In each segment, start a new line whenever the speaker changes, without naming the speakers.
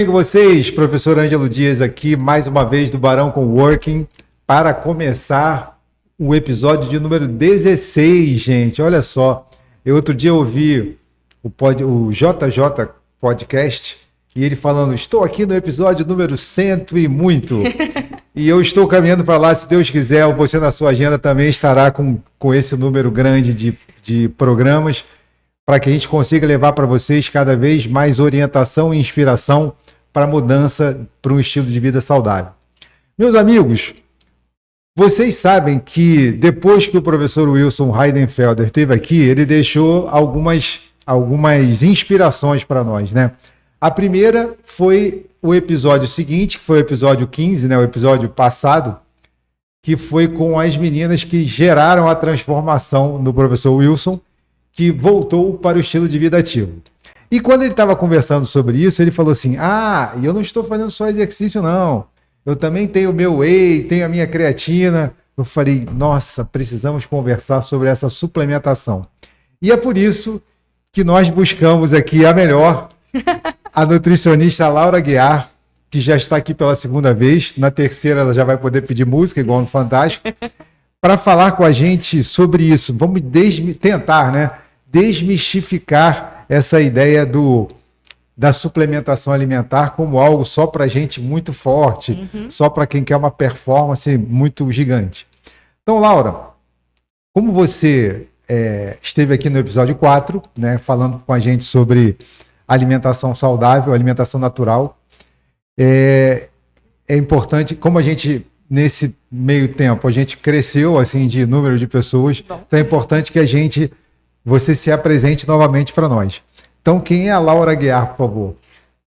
Com vocês, professor Ângelo Dias aqui, mais uma vez do Barão com Working, para começar o episódio de número 16, gente. Olha só, eu outro dia ouvi o JJ Podcast e ele falando, estou aqui no episódio número 100 e muito. E eu estou caminhando para lá, se Deus quiser, ou você na sua agenda também estará com esse número grande de programas, para que a gente consiga levar para vocês cada vez mais orientação e inspiração para mudança para um estilo de vida saudável. Meus amigos, vocês sabem que depois que o professor Wilson Heidenfelder esteve aqui, ele deixou algumas inspirações para nós, né? A primeira foi o episódio seguinte, que foi o episódio 15, né? O episódio passado, que foi com as meninas que geraram a transformação no professor Wilson, que voltou para o estilo de vida ativo. E quando ele estava conversando sobre isso, ele falou assim, e eu não estou fazendo só exercício, não. Eu também tenho o meu whey, tenho a minha creatina. Eu falei, nossa, precisamos conversar sobre essa suplementação. E é por isso que nós buscamos aqui a melhor, a nutricionista Laura Guiar, que já está aqui pela segunda vez. Na terceira ela já vai poder pedir música, igual no Fantástico, para falar com a gente sobre isso. Vamos tentar, né, desmistificar essa ideia da suplementação alimentar como algo só para gente muito forte, só para quem quer uma performance muito gigante. Então, Laura, como você esteve aqui no episódio 4, né, falando com a gente sobre alimentação saudável, alimentação natural, é importante, como a gente, nesse meio tempo, a gente cresceu assim, de número de pessoas, então é importante que você se apresente novamente para nós. Então, quem é a Laura Guiar, por favor?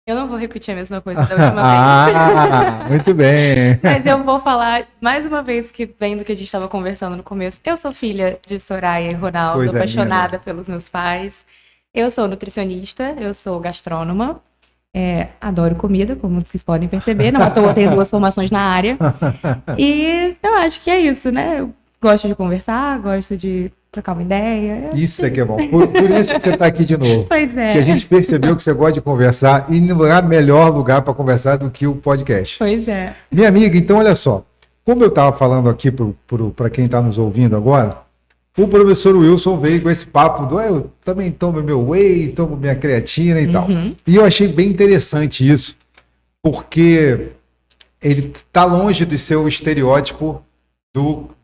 Eu não vou repetir a mesma coisa da última vez.
Muito bem.
Mas eu vou falar mais uma vez que vem do que a gente estava conversando no começo. Eu sou filha de Soraya e Ronaldo, apaixonada pelos meus pais. Eu sou nutricionista, eu sou gastrônoma, adoro comida, como vocês podem perceber. Não à toa tenho 2 formações na área. E eu acho que é isso, né? Eu gosto de conversar, gosto de trocar uma ideia.
Isso é que é bom. Por isso que você está aqui de novo.
Pois é.
Que a gente percebeu que você gosta de conversar e não há melhor lugar para conversar do que o podcast.
Pois é.
Minha amiga, então olha só. Como eu estava falando aqui para quem está nos ouvindo agora, o professor Wilson veio com esse papo eu também tomo meu whey, tomo minha creatina e tal. E eu achei bem interessante isso, porque ele está longe de ser o estereótipo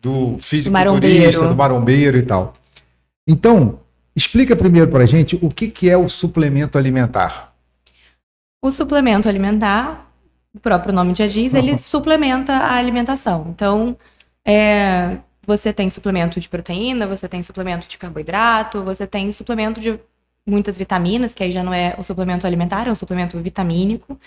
do fisiculturista, do marombeiro e tal. Então, explica primeiro para a gente o que é o suplemento alimentar.
O suplemento alimentar, o próprio nome já diz, ele suplementa a alimentação. Então, você tem suplemento de proteína, você tem suplemento de carboidrato, você tem suplemento de muitas vitaminas, que aí já não é o suplemento alimentar, é um suplemento vitamínico.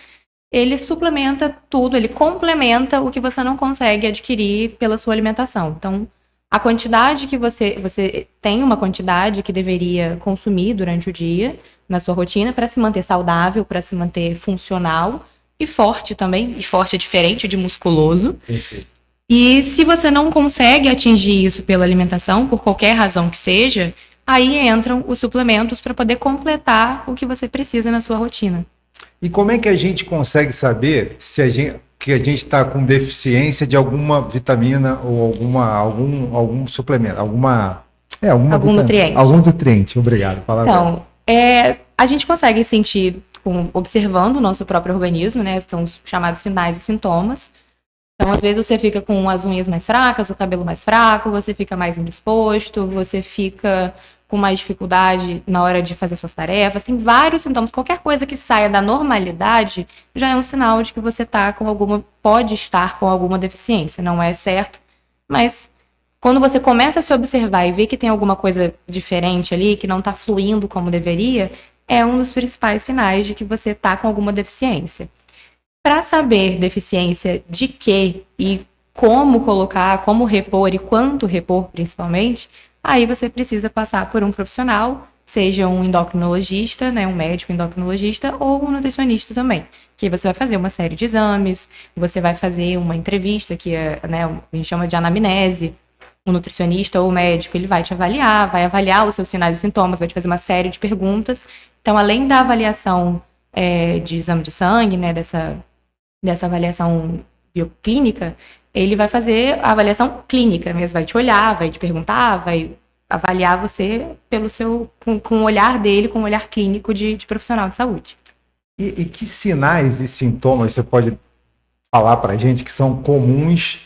Ele suplementa tudo, ele complementa o que você não consegue adquirir pela sua alimentação. Então, a quantidade que você tem uma quantidade que deveria consumir durante o dia, na sua rotina, para se manter saudável, para se manter funcional e forte também. E forte é diferente de musculoso. E se você não consegue atingir isso pela alimentação, por qualquer razão que seja, aí entram os suplementos para poder completar o que você precisa na sua rotina.
E como é que a gente consegue saber se a gente está com deficiência de alguma vitamina ou algum suplemento, algum
nutriente?
Algum nutriente, obrigado.
Então, a gente consegue sentir observando o nosso próprio organismo, né? São os chamados sinais e sintomas. Então, às vezes você fica com as unhas mais fracas, o cabelo mais fraco, você fica mais indisposto, você fica com mais dificuldade na hora de fazer suas tarefas, tem vários sintomas. Qualquer coisa que saia da normalidade já é um sinal de que você pode estar com alguma deficiência. Não é certo, mas quando você começa a se observar e ver que tem alguma coisa diferente ali, que não está fluindo como deveria, é um dos principais sinais de que você está com alguma deficiência. Para saber deficiência de quê e como colocar, como repor e quanto repor, principalmente, aí você precisa passar por um profissional, seja um endocrinologista, né, um médico endocrinologista ou um nutricionista também. Que você vai fazer uma série de exames, você vai fazer uma entrevista, que né, a gente chama de anamnese. O nutricionista ou o médico, ele vai te avaliar, vai avaliar os seus sinais e sintomas, vai te fazer uma série de perguntas. Então, além da avaliação de exame de sangue, né, dessa avaliação bioclínica, ele vai fazer a avaliação clínica mesmo, vai te olhar, vai te perguntar, vai avaliar você com o olhar dele, com o olhar clínico de profissional de saúde.
E que sinais e sintomas você pode falar para a gente que são comuns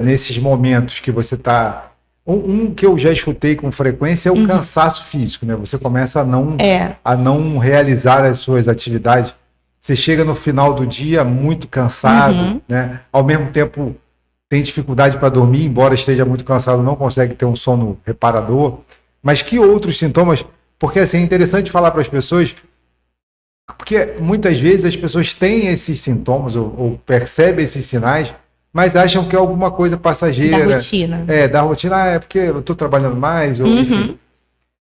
nesses momentos que você está... Um que eu já escutei com frequência é o cansaço físico, né? Você começa a não realizar as suas atividades. Você chega no final do dia muito cansado, né? Ao mesmo tempo tem dificuldade para dormir, embora esteja muito cansado, não consegue ter um sono reparador. Mas que outros sintomas? Porque assim, é interessante falar para as pessoas, porque muitas vezes as pessoas têm esses sintomas ou percebem esses sinais, mas acham que é alguma coisa passageira.
Da rotina.
Da rotina, é porque eu estou trabalhando mais, ou enfim.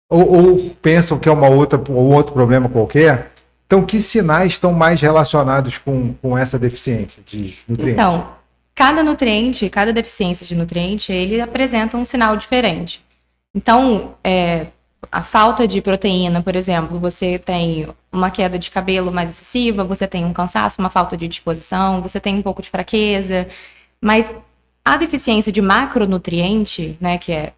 Ou pensam que é outro problema qualquer. Então, que sinais estão mais relacionados com essa deficiência de nutrientes?
Então, cada deficiência de nutriente, ele apresenta um sinal diferente. Então, a falta de proteína, por exemplo, você tem uma queda de cabelo mais excessiva, você tem um cansaço, uma falta de disposição, você tem um pouco de fraqueza, mas a deficiência de macronutriente, né, que é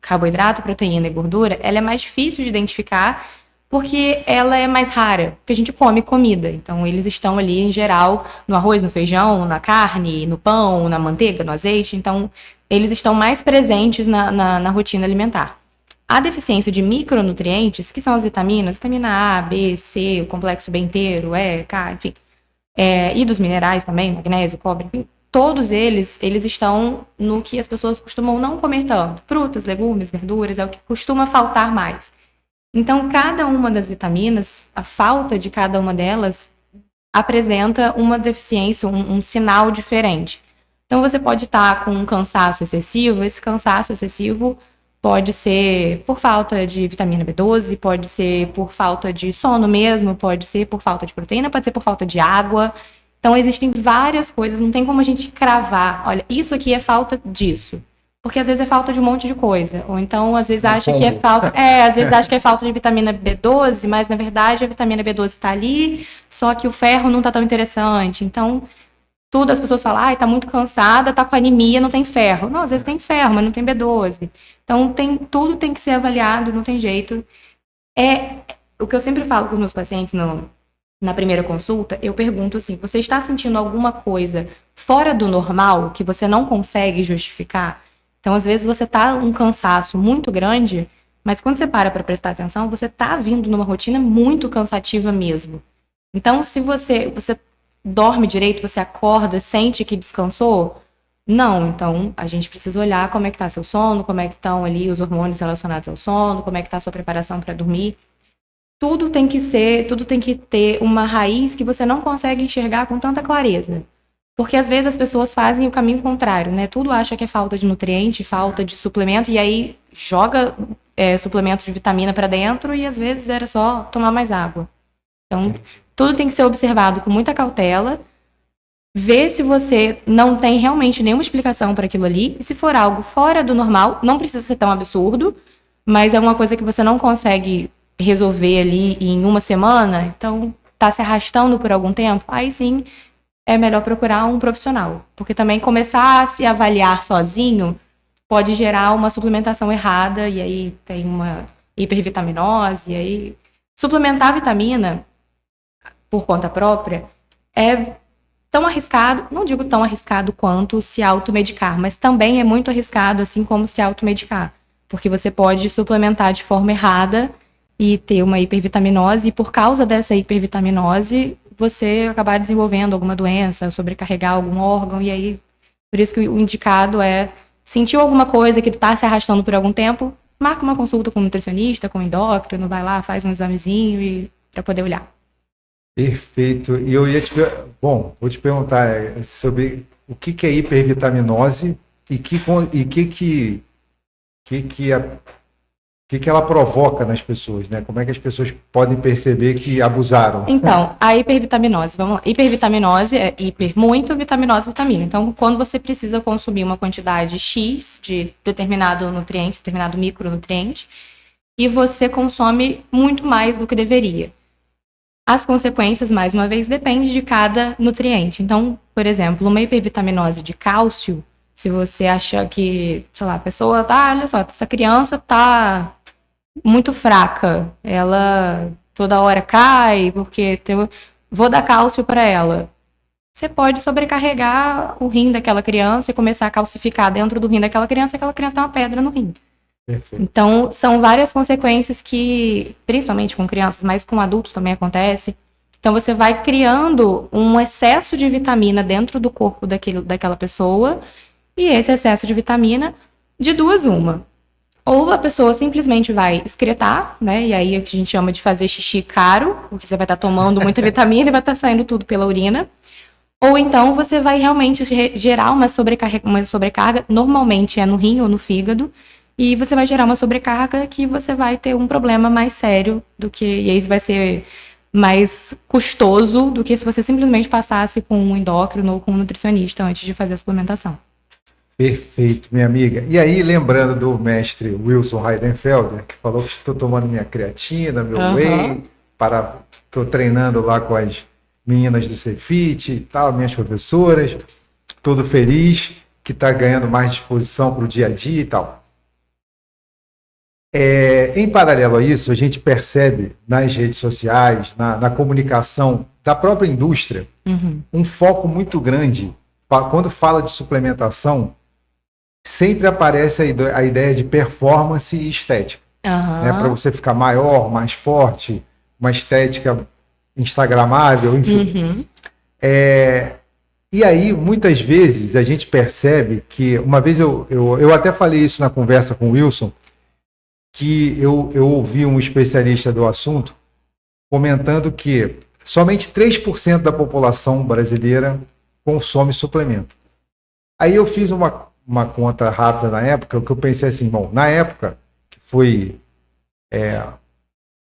carboidrato, proteína e gordura, ela é mais difícil de identificar porque ela é mais rara, porque a gente come comida, então eles estão ali em geral no arroz, no feijão, na carne, no pão, na manteiga, no azeite, então eles estão mais presentes na rotina alimentar. A deficiência de micronutrientes, que são as vitaminas, vitamina A, B, C, o complexo B inteiro, E, K, enfim, e dos minerais também, magnésio, cobre, enfim, todos eles estão no que as pessoas costumam não comer tanto. Frutas, legumes, verduras, é o que costuma faltar mais. Então, cada uma das vitaminas, a falta de cada uma delas, apresenta uma deficiência, um sinal diferente. Então, você pode estar com um cansaço excessivo, esse cansaço excessivo pode ser por falta de vitamina B12, pode ser por falta de sono mesmo, pode ser por falta de proteína, pode ser por falta de água. Então, existem várias coisas, não tem como a gente cravar, olha, isso aqui é falta disso. Porque às vezes é falta de um monte de coisa. Ou então, às vezes acha que é falta. Às vezes acha que é falta de vitamina B12, mas na verdade a vitamina B12 está ali, só que o ferro não está tão interessante. Então, tudo as pessoas falam, tá muito cansada, tá com anemia, não tem ferro. Não, às vezes tem ferro, mas não tem B12. Então, tudo tem que ser avaliado, não tem jeito. O que eu sempre falo com os meus pacientes na primeira consulta, eu pergunto assim, você está sentindo alguma coisa fora do normal que você não consegue justificar? Então, às vezes, você tá um cansaço muito grande, mas quando você para prestar atenção, você tá vindo numa rotina muito cansativa mesmo. Então, se você dorme direito, você acorda, sente que descansou? Não, então a gente precisa olhar como é que tá seu sono, como é que estão ali os hormônios relacionados ao sono, como é que tá a sua preparação para dormir. Tudo tem que ter uma raiz que você não consegue enxergar com tanta clareza. Porque às vezes as pessoas fazem o caminho contrário, né? Tudo acha que é falta de nutriente, falta de suplemento, e aí joga suplemento de vitamina para dentro e às vezes era só tomar mais água. Então, tudo tem que ser observado com muita cautela, ver se você não tem realmente nenhuma explicação para aquilo ali, e se for algo fora do normal, não precisa ser tão absurdo, mas é uma coisa que você não consegue resolver ali em uma semana, então tá se arrastando por algum tempo, aí sim é melhor procurar um profissional. Porque também começar a se avaliar sozinho pode gerar uma suplementação errada, e aí tem uma hipervitaminose, e aí suplementar vitamina por conta própria é tão arriscado, não digo tão arriscado quanto se automedicar, mas também é muito arriscado, assim como se automedicar, porque você pode suplementar de forma errada e ter uma hipervitaminose, e por causa dessa hipervitaminose, você acabar desenvolvendo alguma doença, sobrecarregar algum órgão, e aí, por isso que o indicado é, sentiu alguma coisa que está se arrastando por algum tempo, marca uma consulta com um nutricionista, com um endócrino, vai lá, faz um examezinho para poder olhar.
Perfeito. E eu ia vou te perguntar sobre o que é hipervitaminose e o que ela provoca nas pessoas, né? Como é que as pessoas podem perceber que abusaram?
Então, a hipervitaminose, vamos lá. Hipervitaminose é muito, vitaminose, vitamina. Então, quando você precisa consumir uma quantidade X de determinado nutriente, determinado micronutriente, e você consome muito mais do que deveria. As consequências, mais uma vez, dependem de cada nutriente. Então, por exemplo, uma hipervitaminose de cálcio, se você acha que, sei lá, a pessoa tá, olha só, essa criança tá muito fraca, ela toda hora cai, porque vou dar cálcio para ela. Você pode sobrecarregar o rim daquela criança e começar a calcificar dentro do rim daquela criança, e aquela criança tem uma pedra no rim.
Perfeito.
Então, são várias consequências que, principalmente com crianças, mas com adultos também acontece. Então, você vai criando um excesso de vitamina dentro do corpo daquela pessoa, e esse excesso de vitamina, de duas, uma. Ou a pessoa simplesmente vai excretar, né? E aí a gente chama de fazer xixi caro, porque você vai estar tomando muita vitamina e vai estar saindo tudo pela urina. Ou então você vai realmente gerar uma sobrecarga, normalmente é no rim ou no fígado, e você vai gerar uma sobrecarga que você vai ter um problema mais sério e aí vai ser mais custoso do que se você simplesmente passasse com um endócrino ou com um nutricionista antes de fazer a suplementação.
Perfeito, minha amiga. E aí, lembrando do mestre Wilson Heidenfelder, que falou que estou tomando minha creatina, meu whey, estou treinando lá com as meninas do Cefit e tal, minhas professoras, todo feliz, que está ganhando mais disposição para o dia a dia e tal. Em paralelo a isso, a gente percebe nas redes sociais, na comunicação da própria indústria, um foco muito grande. Quando fala de suplementação, sempre aparece a ideia de performance e estética. Né, para você ficar maior, mais forte, uma estética instagramável, enfim. E aí, muitas vezes, a gente percebe que, uma vez eu até falei isso na conversa com o Wilson, que eu ouvi um especialista do assunto comentando que somente 3% da população brasileira consome suplemento. Aí eu fiz uma conta rápida na época, que eu pensei assim, bom, na época, que foi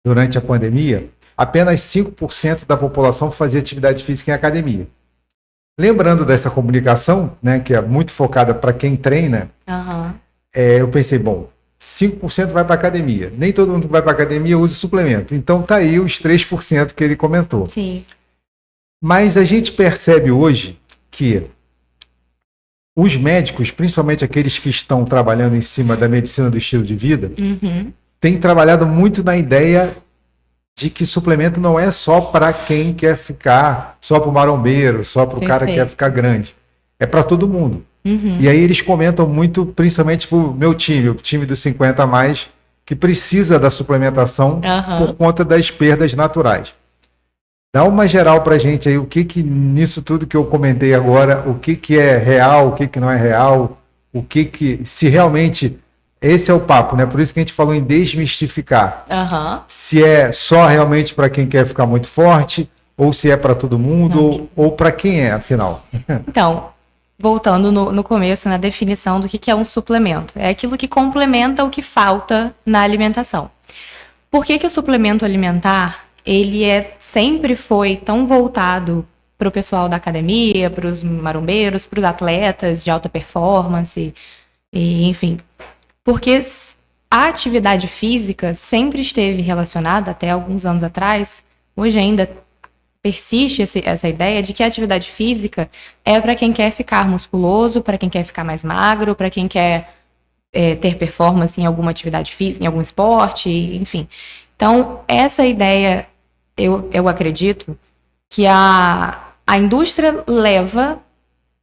durante a pandemia, apenas 5% da população fazia atividade física em academia. Lembrando dessa comunicação, né, que é muito focada para quem treina, eu pensei, bom, 5% vai para academia. Nem todo mundo que vai para academia usa suplemento. Então tá aí os 3% que ele comentou.
Sim.
Mas a gente percebe hoje que os médicos, principalmente aqueles que estão trabalhando em cima da medicina do estilo de vida, têm trabalhado muito na ideia de que suplemento não é só para quem quer ficar, só para o marombeiro, só para o cara que quer ficar grande. É para todo mundo. E aí eles comentam muito, principalmente para o meu time, o time dos 50 a mais, que precisa da suplementação por conta das perdas naturais. Dá uma geral para a gente aí, o que nisso tudo que eu comentei agora, o que é real, o que não é real, se realmente, esse é o papo, né? Por isso que a gente falou em desmistificar. Se é só realmente para quem quer ficar muito forte, ou se é para todo mundo, ou para quem é, afinal.
Então, voltando no começo, na definição do que é um suplemento. É aquilo que complementa o que falta na alimentação. Por que o suplemento alimentar, ele sempre foi tão voltado para o pessoal da academia, para os marombeiros, para os atletas de alta performance, e, enfim. Porque a atividade física sempre esteve relacionada, até alguns anos atrás, hoje ainda persiste essa ideia de que a atividade física é para quem quer ficar musculoso, para quem quer ficar mais magro, para quem quer ter performance em alguma atividade física, em algum esporte, enfim. Então, essa ideia, eu acredito, que a indústria leva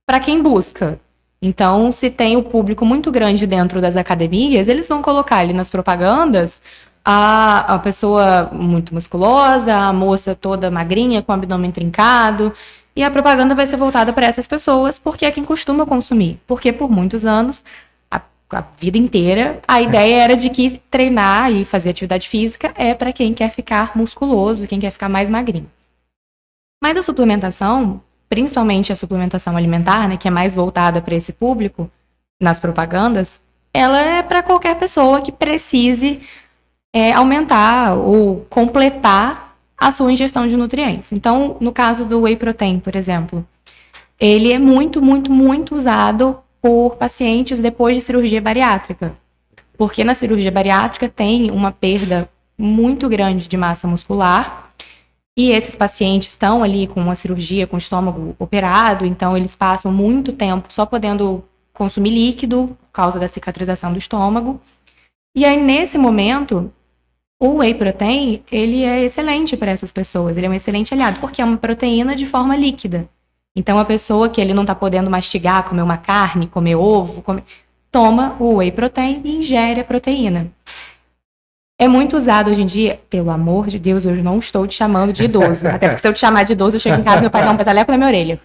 para quem busca. Então, se tem o público muito grande dentro das academias, eles vão colocar ali nas propagandas a pessoa muito musculosa, a moça toda magrinha, com o abdômen trincado, e a propaganda vai ser voltada para essas pessoas, porque é quem costuma consumir. Porque por muitos anos, a vida inteira, a ideia era de que treinar e fazer atividade física é para quem quer ficar musculoso, quem quer ficar mais magrinho. Mas a suplementação, principalmente a suplementação alimentar, né, que é mais voltada para esse público, nas propagandas, ela é para qualquer pessoa que precise aumentar ou completar a sua ingestão de nutrientes. Então, no caso do whey protein, por exemplo, ele é muito, muito, muito usado por pacientes depois de cirurgia bariátrica. Porque na cirurgia bariátrica tem uma perda muito grande de massa muscular E esses pacientes estão ali com uma cirurgia, com o estômago operado, então eles passam muito tempo só podendo consumir líquido por causa da cicatrização do estômago. E aí, nesse momento, o whey protein, ele é excelente para essas pessoas, ele é um excelente aliado, porque é uma proteína de forma líquida. Então, a pessoa que ele não está podendo mastigar, comer uma carne, comer ovo, toma o whey protein e ingere a proteína. É muito usado hoje em dia, pelo amor de Deus, eu não estou te chamando de idoso. Até porque se eu te chamar de idoso, eu chego em casa e meu pai dá um peteleco na minha orelha.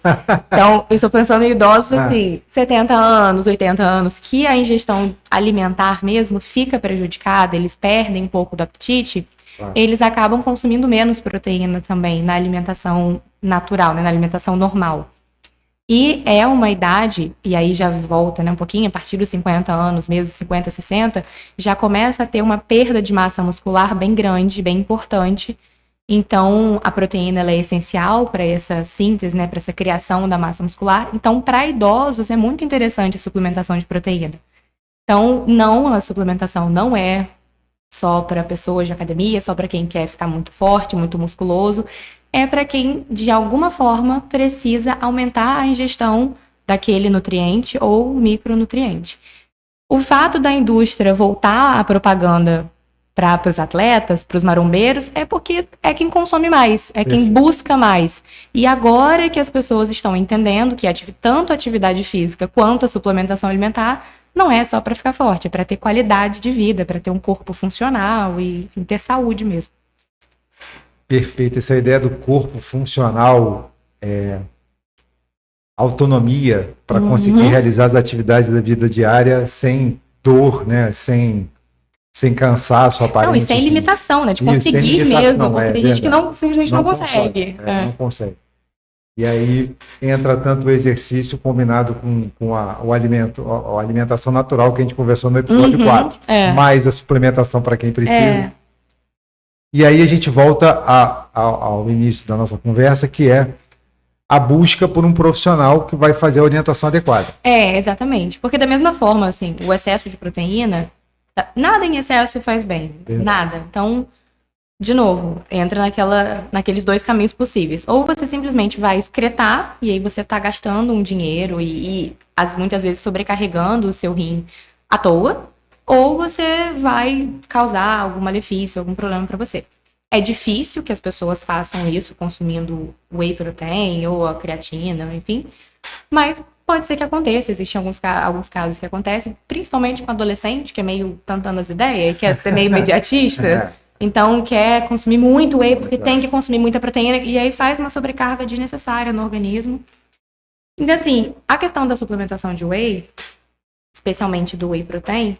Então, eu estou pensando em idosos, assim, 70 anos, 80 anos, que a ingestão alimentar mesmo fica prejudicada, eles perdem um pouco do apetite, eles acabam consumindo menos proteína também na alimentação natural, né, na alimentação normal. E é uma idade, e aí já volta, né, um pouquinho, a partir dos 50 anos, mesmo 50, 60, já começa a ter uma perda de massa muscular bem grande, bem importante. Então, a proteína ela é essencial para essa síntese, né, para essa criação da massa muscular. Então, para idosos, é muito interessante a suplementação de proteína. Então, não, a suplementação não é só para pessoas de academia, só para quem quer ficar muito forte, muito musculoso. É para quem, de alguma forma, precisa aumentar a ingestão daquele nutriente ou micronutriente. O fato da indústria voltar a propaganda para os atletas, para os marombeiros, é porque é quem consome mais, é quem busca mais. E agora que as pessoas estão entendendo que tanto a atividade física quanto a suplementação alimentar não é só para ficar forte, é para ter qualidade de vida, para ter um corpo funcional e, enfim, ter saúde mesmo.
Perfeito, essa ideia do corpo funcional, autonomia para conseguir realizar as atividades da vida diária sem dor, né? Sem cansaço aparente.
Não, e sem limitação, né? De conseguir mesmo, porque tem gente que simplesmente não consegue.
Não consegue. E aí entra tanto o exercício combinado com a alimentação natural que a gente conversou no episódio 4, mais a suplementação para quem precisa. E aí a gente volta ao início da nossa conversa, que é a busca por um profissional que vai fazer a orientação adequada.
Exatamente. Porque da mesma forma, assim, o excesso de proteína, nada em excesso faz bem. Nada. Então, de novo, entra naqueles dois caminhos possíveis. Ou você simplesmente vai excretar, e aí você está gastando um dinheiro e muitas vezes sobrecarregando o seu rim à toa, ou você vai causar algum malefício, algum problema para você. É difícil que as pessoas façam isso consumindo whey protein ou a creatina, enfim, mas pode ser que aconteça. Existem alguns casos que acontecem, principalmente com adolescente, que é meio tantando as ideias, quer ser meio imediatista, então quer consumir muito whey porque tem que consumir muita proteína, e aí faz uma sobrecarga desnecessária no organismo. Então, assim, a questão da suplementação de whey, especialmente do whey protein,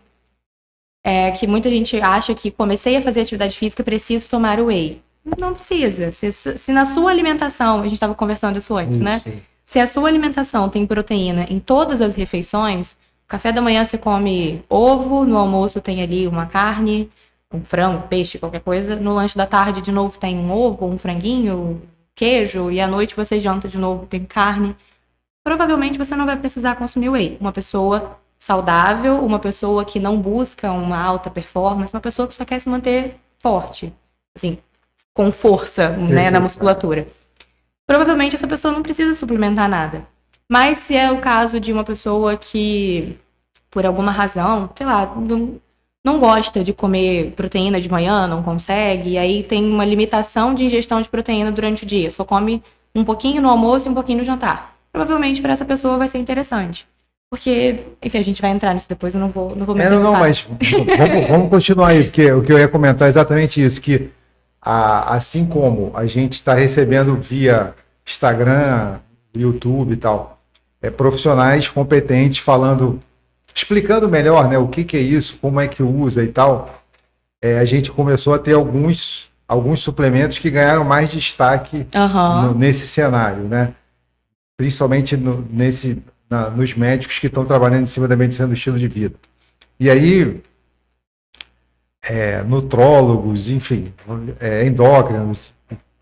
é que muita gente acha que comecei a fazer atividade física, preciso tomar whey. Não precisa. Se na sua alimentação, a gente estava conversando isso antes, né? Sim. Se a sua alimentação tem proteína em todas as refeições, café da manhã você come ovo, no almoço tem ali uma carne, um frango, peixe, qualquer coisa. No lanche da tarde, de novo, tem um ovo, um franguinho, queijo, e à noite você janta de novo, tem carne. Provavelmente você não vai precisar consumir whey. Uma pessoa saudável, uma pessoa que não busca uma alta performance, uma pessoa que só quer se manter forte, assim, com força, né, na musculatura. Provavelmente essa pessoa não precisa suplementar nada. Mas se é o caso de uma pessoa que, por alguma razão, sei lá, não gosta de comer proteína de manhã, não consegue, e aí tem uma limitação de ingestão de proteína durante o dia, só come um pouquinho no almoço e um pouquinho no jantar. Provavelmente para essa pessoa vai ser interessante. Porque, enfim, a gente vai entrar nisso depois, eu não vou me antecipar.
Mas vamos continuar aí, porque o que eu ia comentar é exatamente isso, que assim como a gente está recebendo via Instagram, YouTube e tal, profissionais competentes explicando melhor, né, o que é isso, como é que usa e tal, a gente começou a ter alguns suplementos que ganharam mais destaque nesse cenário, né? Principalmente nos médicos que estão trabalhando em cima da medicina do estilo de vida. E aí, nutrólogos, enfim, endócrinos,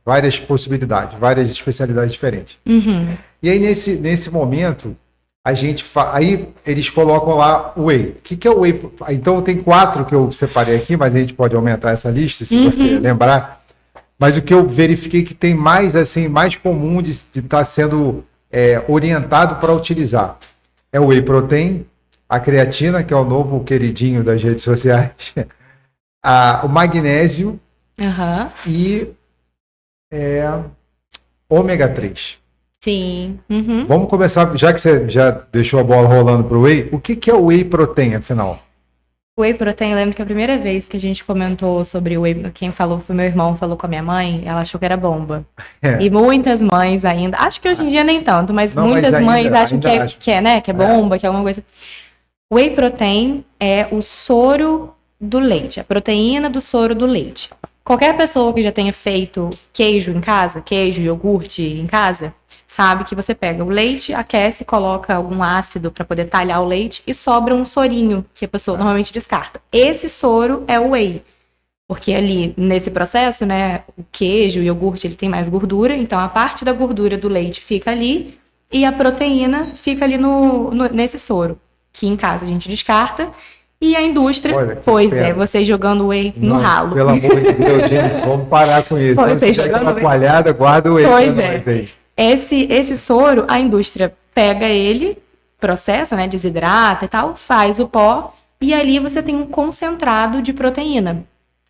várias possibilidades, várias especialidades diferentes. E aí, nesse momento, aí eles colocam lá o whey. O que é o whey? Então, tem 4 que eu separei aqui, mas a gente pode aumentar essa lista, se você lembrar. Mas o que eu verifiquei que tem mais, assim, mais comum de estar sendo orientado para utilizar é o whey protein, a creatina, que é o novo queridinho das redes sociais, o magnésio
Aham.
e ômega 3.
Sim. Uhum.
Vamos começar, já que você já deixou a bola rolando para o whey, o que é o whey protein, afinal?
Whey protein, eu lembro que a primeira vez que a gente comentou sobre whey, quem falou foi meu irmão, falou com a minha mãe, ela achou que era bomba. E muitas mães ainda, acho que hoje em dia nem tanto, mas
Não,
muitas
mas
mães
ainda
acham
acham.
que é, né, que é bomba, que é alguma coisa. Whey protein é o soro do leite, a proteína do soro do leite. Qualquer pessoa que já tenha feito queijo em casa, queijo, iogurte em casa, sabe que você pega o leite, aquece, coloca algum ácido para poder talhar o leite e sobra um sorinho que a pessoa normalmente descarta. Esse soro é o whey. Porque ali, nesse processo, né, o queijo, o iogurte, ele tem mais gordura, então a parte da gordura do leite fica ali e a proteína fica ali nesse soro, que em casa a gente descarta. E a indústria,
Olha,
pois
pena.
é, você jogando whey no
Não,
ralo.
pelo amor de Deus, gente, vamos parar com isso.
Pois
Quando
é,
tiver
jogando
aquela
whey.
coalhada, guarda o whey.
Pois
pra
é.
nós aí.
Esse soro, a indústria pega ele, processa, né, desidrata e tal, faz o pó, e ali você tem um concentrado de proteína.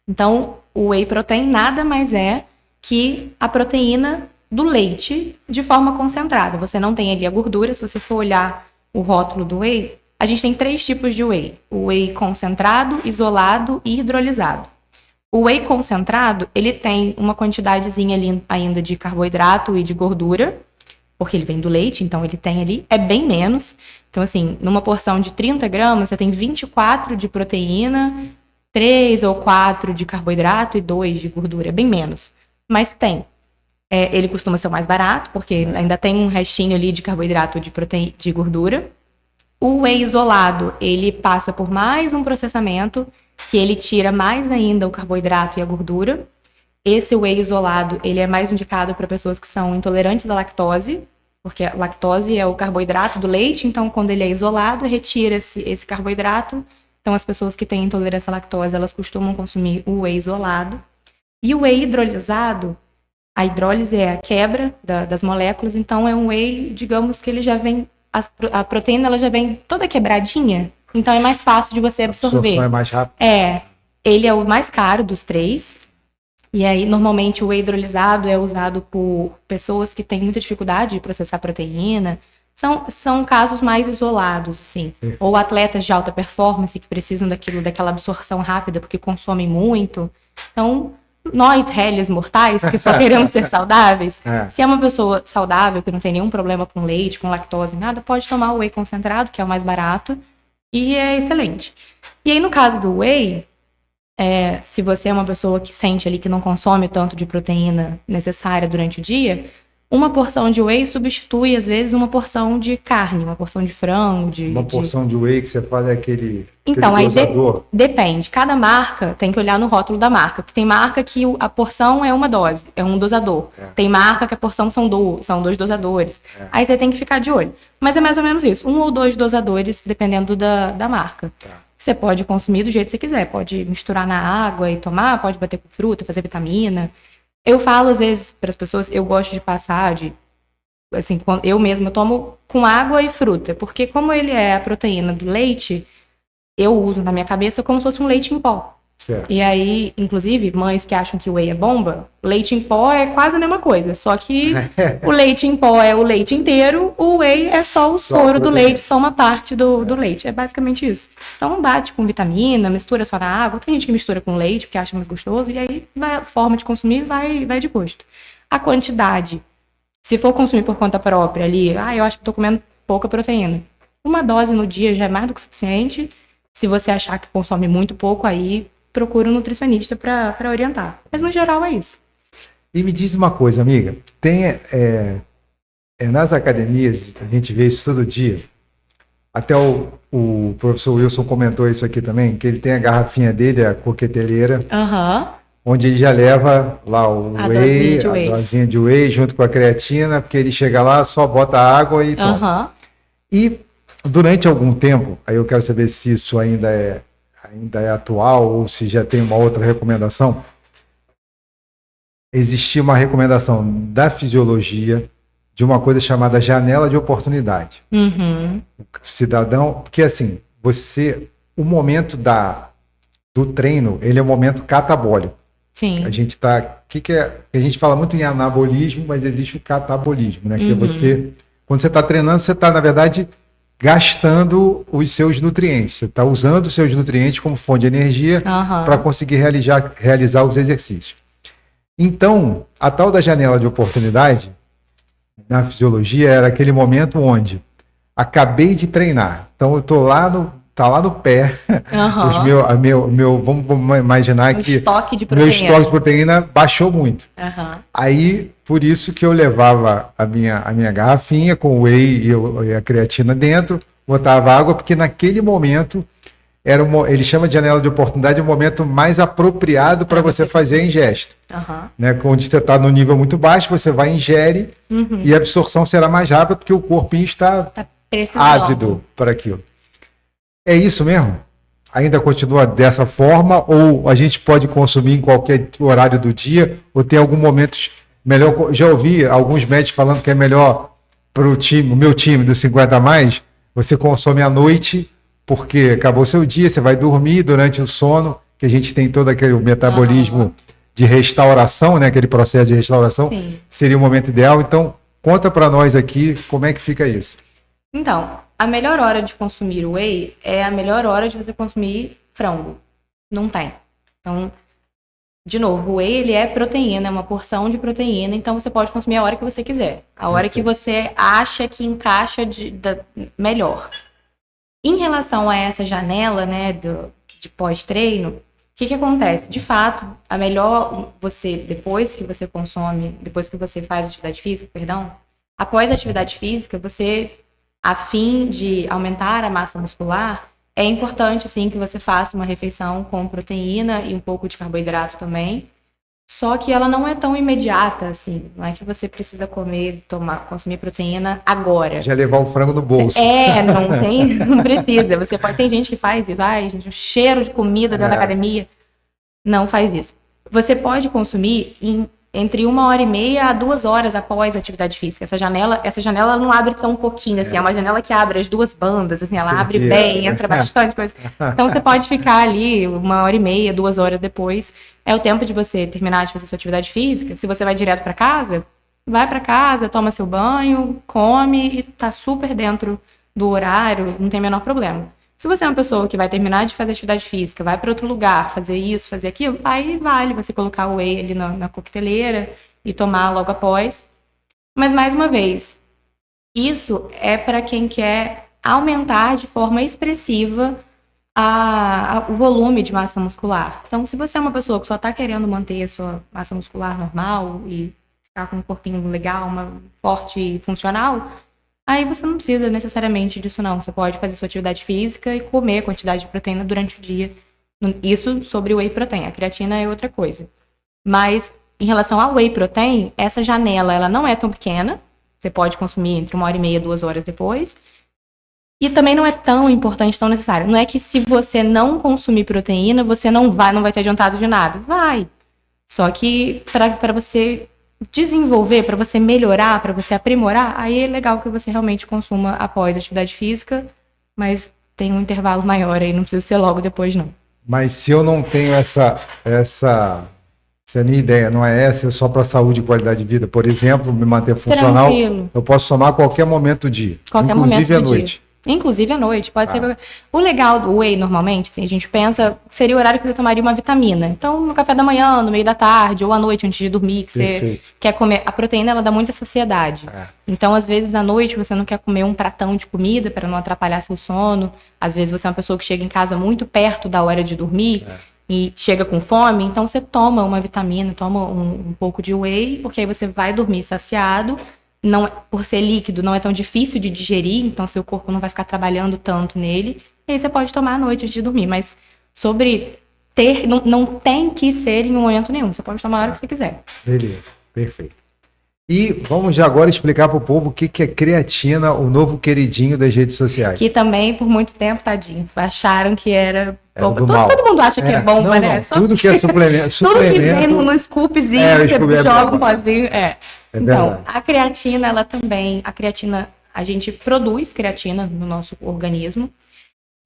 Então, o whey protein nada mais é que a proteína do leite de forma concentrada. Você não tem ali a gordura, se você for olhar o rótulo do whey, a gente tem 3 tipos de whey. O whey concentrado, isolado e hidrolisado. O whey concentrado, ele tem uma quantidadezinha ali ainda de carboidrato e de gordura, porque ele vem do leite, então ele tem ali, é bem menos. Então, assim, numa porção de 30 gramas, você tem 24 de proteína, 3 ou 4 de carboidrato e 2 de gordura, é bem menos. Mas tem. Ele costuma ser o mais barato, porque ainda tem um restinho ali de carboidrato de gordura. O whey isolado, ele passa por mais um processamento, que ele tira mais ainda o carboidrato e a gordura. Esse whey isolado, ele é mais indicado para pessoas que são intolerantes à lactose, porque a lactose é o carboidrato do leite, então quando ele é isolado, retira esse carboidrato. Então as pessoas que têm intolerância à lactose, elas costumam consumir o whey isolado. E o whey hidrolisado, a hidrólise é a quebra das moléculas, então é um whey, digamos que ele já vem, a proteína ela já vem toda quebradinha, então é mais fácil de você absorver. A absorção
é mais rápida.
Ele é o mais caro dos 3. E aí, normalmente, o whey hidrolisado é usado por pessoas que têm muita dificuldade de processar proteína. São casos mais isolados, assim. Ou atletas de alta performance que precisam daquela absorção rápida porque consomem muito. Então, nós, réis mortais, que só queremos ser saudáveis, se é uma pessoa saudável, que não tem nenhum problema com leite, com lactose, nada, pode tomar o whey concentrado, que é o mais barato, e é excelente. E aí, no caso do whey, se você é uma pessoa que sente ali que não consome tanto de proteína necessária durante o dia, uma porção de whey substitui, às vezes, uma porção de carne, uma porção de frango. Uma
porção de whey que você fala é aquele
então, aí
dosador.
Depende. Cada marca tem que olhar no rótulo da marca. Porque tem marca que a porção é uma dose, é um dosador. Tem marca que a porção são 2 dosadores. Aí você tem que ficar de olho. Mas é mais ou menos isso. 1 ou 2 dosadores, dependendo da marca. Você pode consumir do jeito que você quiser. Pode misturar na água e tomar, pode bater com fruta, fazer vitamina. Eu falo, às vezes, para as pessoas, eu gosto de passar assim, eu mesma tomo com água e fruta. Porque como ele é a proteína do leite, eu uso na minha cabeça como se fosse um leite em pó.
Certo.
E aí, inclusive, mães que acham que o whey é bomba, leite em pó é quase a mesma coisa. Só que o leite em pó é o leite inteiro, o whey é só o soro do leite, só uma parte do leite. É basicamente isso. Então, bate com vitamina, mistura só na água. Tem gente que mistura com leite, porque acha mais gostoso. E aí, a forma de consumir vai de gosto. A quantidade, se for consumir por conta própria ali, eu acho que estou comendo pouca proteína. Uma dose no dia já é mais do que suficiente. Se você achar que consome muito pouco, aí procura um nutricionista para orientar. Mas, no geral, é isso.
E me diz uma coisa, amiga. Tem nas academias, a gente vê isso todo dia. Até o professor Wilson comentou isso aqui também, que ele tem a garrafinha dele, a coqueteleira, onde ele já leva lá o whey, a dosinha de whey, junto com a creatina, porque ele chega lá, só bota água e toma. E durante algum tempo, aí eu quero saber se isso ainda é atual ou se já tem uma outra recomendação. existia uma recomendação da fisiologia de uma coisa chamada janela de oportunidade.
Uhum.
Cidadão, porque assim, o momento do treino, ele é um momento catabólico.
Sim.
A gente tá, a gente fala muito em anabolismo, mas existe o catabolismo, né? Que você, quando você está treinando, você está, na verdade, gastando os seus nutrientes. Você está usando os seus nutrientes como fonte de energia para conseguir realizar os exercícios. Então, a tal da janela de oportunidade, na fisiologia, era aquele momento onde acabei de treinar. Então, eu estou tá lá no pé. Vamos imaginar que meu estoque de proteína baixou muito. Aí, por isso que eu levava a minha garrafinha com o whey e a creatina dentro, botava água, porque naquele momento ele chama de janela de oportunidade, o momento mais apropriado para você fazer a ingesta. Né? Onde você está no nível muito baixo, você vai ingere e a absorção será mais rápida, porque o corpinho está ávido para aquilo. É isso mesmo? Ainda continua dessa forma? Ou a gente pode consumir em qualquer horário do dia? Ou tem algum momento melhor? Já ouvi alguns médicos falando que é melhor para o meu time dos 50 a mais, você consome à noite, porque acabou o seu dia, você vai dormir durante o sono, que a gente tem todo aquele metabolismo de restauração, né? Aquele processo de restauração. Sim. Seria o momento ideal. Então, conta para nós aqui como é que fica isso.
Então, a melhor hora de consumir whey é a melhor hora de você consumir frango. Não tem. Então, de novo, o whey ele é proteína, é uma porção de proteína, então você pode consumir a hora que você quiser. A hora que você acha que encaixa melhor. Em relação a essa janela, né, de pós-treino, o que acontece? De fato, a melhor depois que você faz atividade física, após a atividade física, a fim de aumentar a massa muscular, é importante, sim, que você faça uma refeição com proteína e um pouco de carboidrato também. Só que ela não é tão imediata, assim. Não é que você precisa consumir proteína agora.
Já levar o frango no bolso.
Não precisa. Tem gente que faz isso. Ai, gente, o cheiro de comida dentro da academia. Não faz isso. Você pode consumir entre 1h30 a 2 horas após a atividade física. Essa janela não abre tão pouquinho, assim. É uma janela que abre as duas bandas, assim. Ela abre bem, entra bastante coisa. Então, você pode ficar ali 1h30, 2 horas depois. É o tempo de você terminar de fazer sua atividade física. Se você vai direto para casa, vai para casa, toma seu banho, come e tá super dentro do horário, não tem o menor problema. Se você é uma pessoa que vai terminar de fazer atividade física, vai para outro lugar, fazer isso, fazer aquilo, aí vale você colocar o whey ali na coqueteleira e tomar logo após. Mas, mais uma vez, isso é para quem quer aumentar de forma expressiva o volume de massa muscular. Então, se você é uma pessoa que só está querendo manter a sua massa muscular normal e ficar com um corpinho legal, forte e funcional, aí você não precisa necessariamente disso, não. Você pode fazer sua atividade física e comer a quantidade de proteína durante o dia. Isso sobre o whey protein. A creatina é outra coisa. Mas, em relação ao whey protein, essa janela ela não é tão pequena. Você pode consumir entre 1h30 e 2 horas depois. E também não é tão importante, tão necessário. Não é que se você não consumir proteína, você não vai ter adiantado de nada. Vai. Só que para você desenvolver, para você melhorar, para você aprimorar, aí é legal que você realmente consuma após a atividade física, mas tem um intervalo maior aí, não precisa ser logo depois, não.
Mas se eu não tenho se a minha ideia não é essa, é só para saúde e qualidade de vida, por exemplo, me manter funcional, tranquilo. Eu posso tomar a qualquer momento do dia, inclusive à noite.
Inclusive à noite, pode ser. O legal do whey, normalmente, assim, a gente pensa, seria o horário que você tomaria uma vitamina. Então, no café da manhã, no meio da tarde, ou à noite, antes de dormir, que você quer comer. A proteína, ela dá muita saciedade. Então, às vezes, à noite, você não quer comer um pratão de comida para não atrapalhar seu sono. Às vezes, você é uma pessoa que chega em casa muito perto da hora de dormir e chega com fome. Então, você toma uma vitamina, toma um pouco de whey, porque aí você vai dormir saciado. Não, por ser líquido, não é tão difícil de digerir, então seu corpo não vai ficar trabalhando tanto nele. E aí você pode tomar à noite antes de dormir. Mas não tem que ser em um momento nenhum. Você pode tomar a hora que você quiser.
Beleza, perfeito. E vamos já agora explicar para o povo o que é creatina, o novo queridinho das redes sociais.
Que também, por muito tempo, tadinho, acharam que era bomba.
Do mal.
Todo mundo acha que é bomba, né?
Não, tudo que é suplemento.
Tudo que vem num scoopzinho, você joga um pozinho. Então, a creatina, ela também... A creatina, a gente produz creatina no nosso organismo,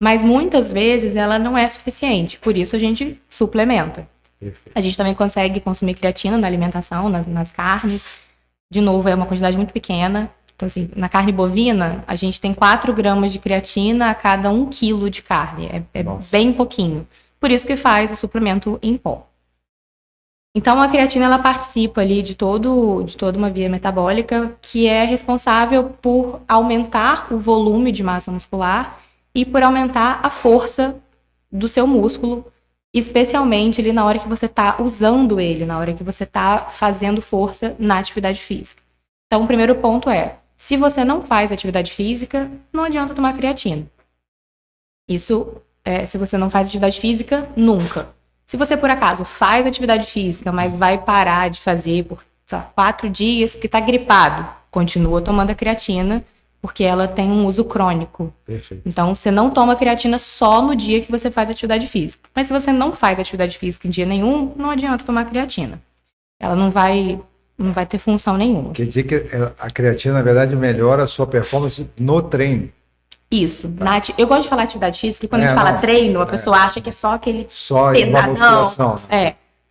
mas muitas vezes ela não é suficiente. Por isso, a gente suplementa. Perfeito. A gente também consegue consumir creatina na alimentação, nas carnes. De novo, é uma quantidade muito pequena. Então, assim, na carne bovina, a gente tem 4 gramas de creatina a cada 1 quilo de carne. É bem pouquinho. Por isso que faz o suplemento em pó. Então, a creatina, ela participa ali de toda uma via metabólica que é responsável por aumentar o volume de massa muscular e por aumentar a força do seu músculo, especialmente ali na hora que você está usando ele, na hora que você está fazendo força na atividade física. Então, o primeiro ponto é, se você não faz atividade física, não adianta tomar creatina. Isso, se você não faz atividade física, nunca. Se você, por acaso, faz atividade física, mas vai parar de fazer por 4 dias porque está gripado, continua tomando a creatina, porque ela tem um uso crônico. Perfeito. Então, você não toma creatina só no dia que você faz atividade física. Mas se você não faz atividade física em dia nenhum, não adianta tomar creatina. Ela não vai ter função nenhuma.
Quer dizer que a creatina, na verdade, melhora a sua performance no treino.
Isso. Tá. Eu gosto de falar atividade física, e quando a gente fala treino, a pessoa acha que é só aquele pesadão.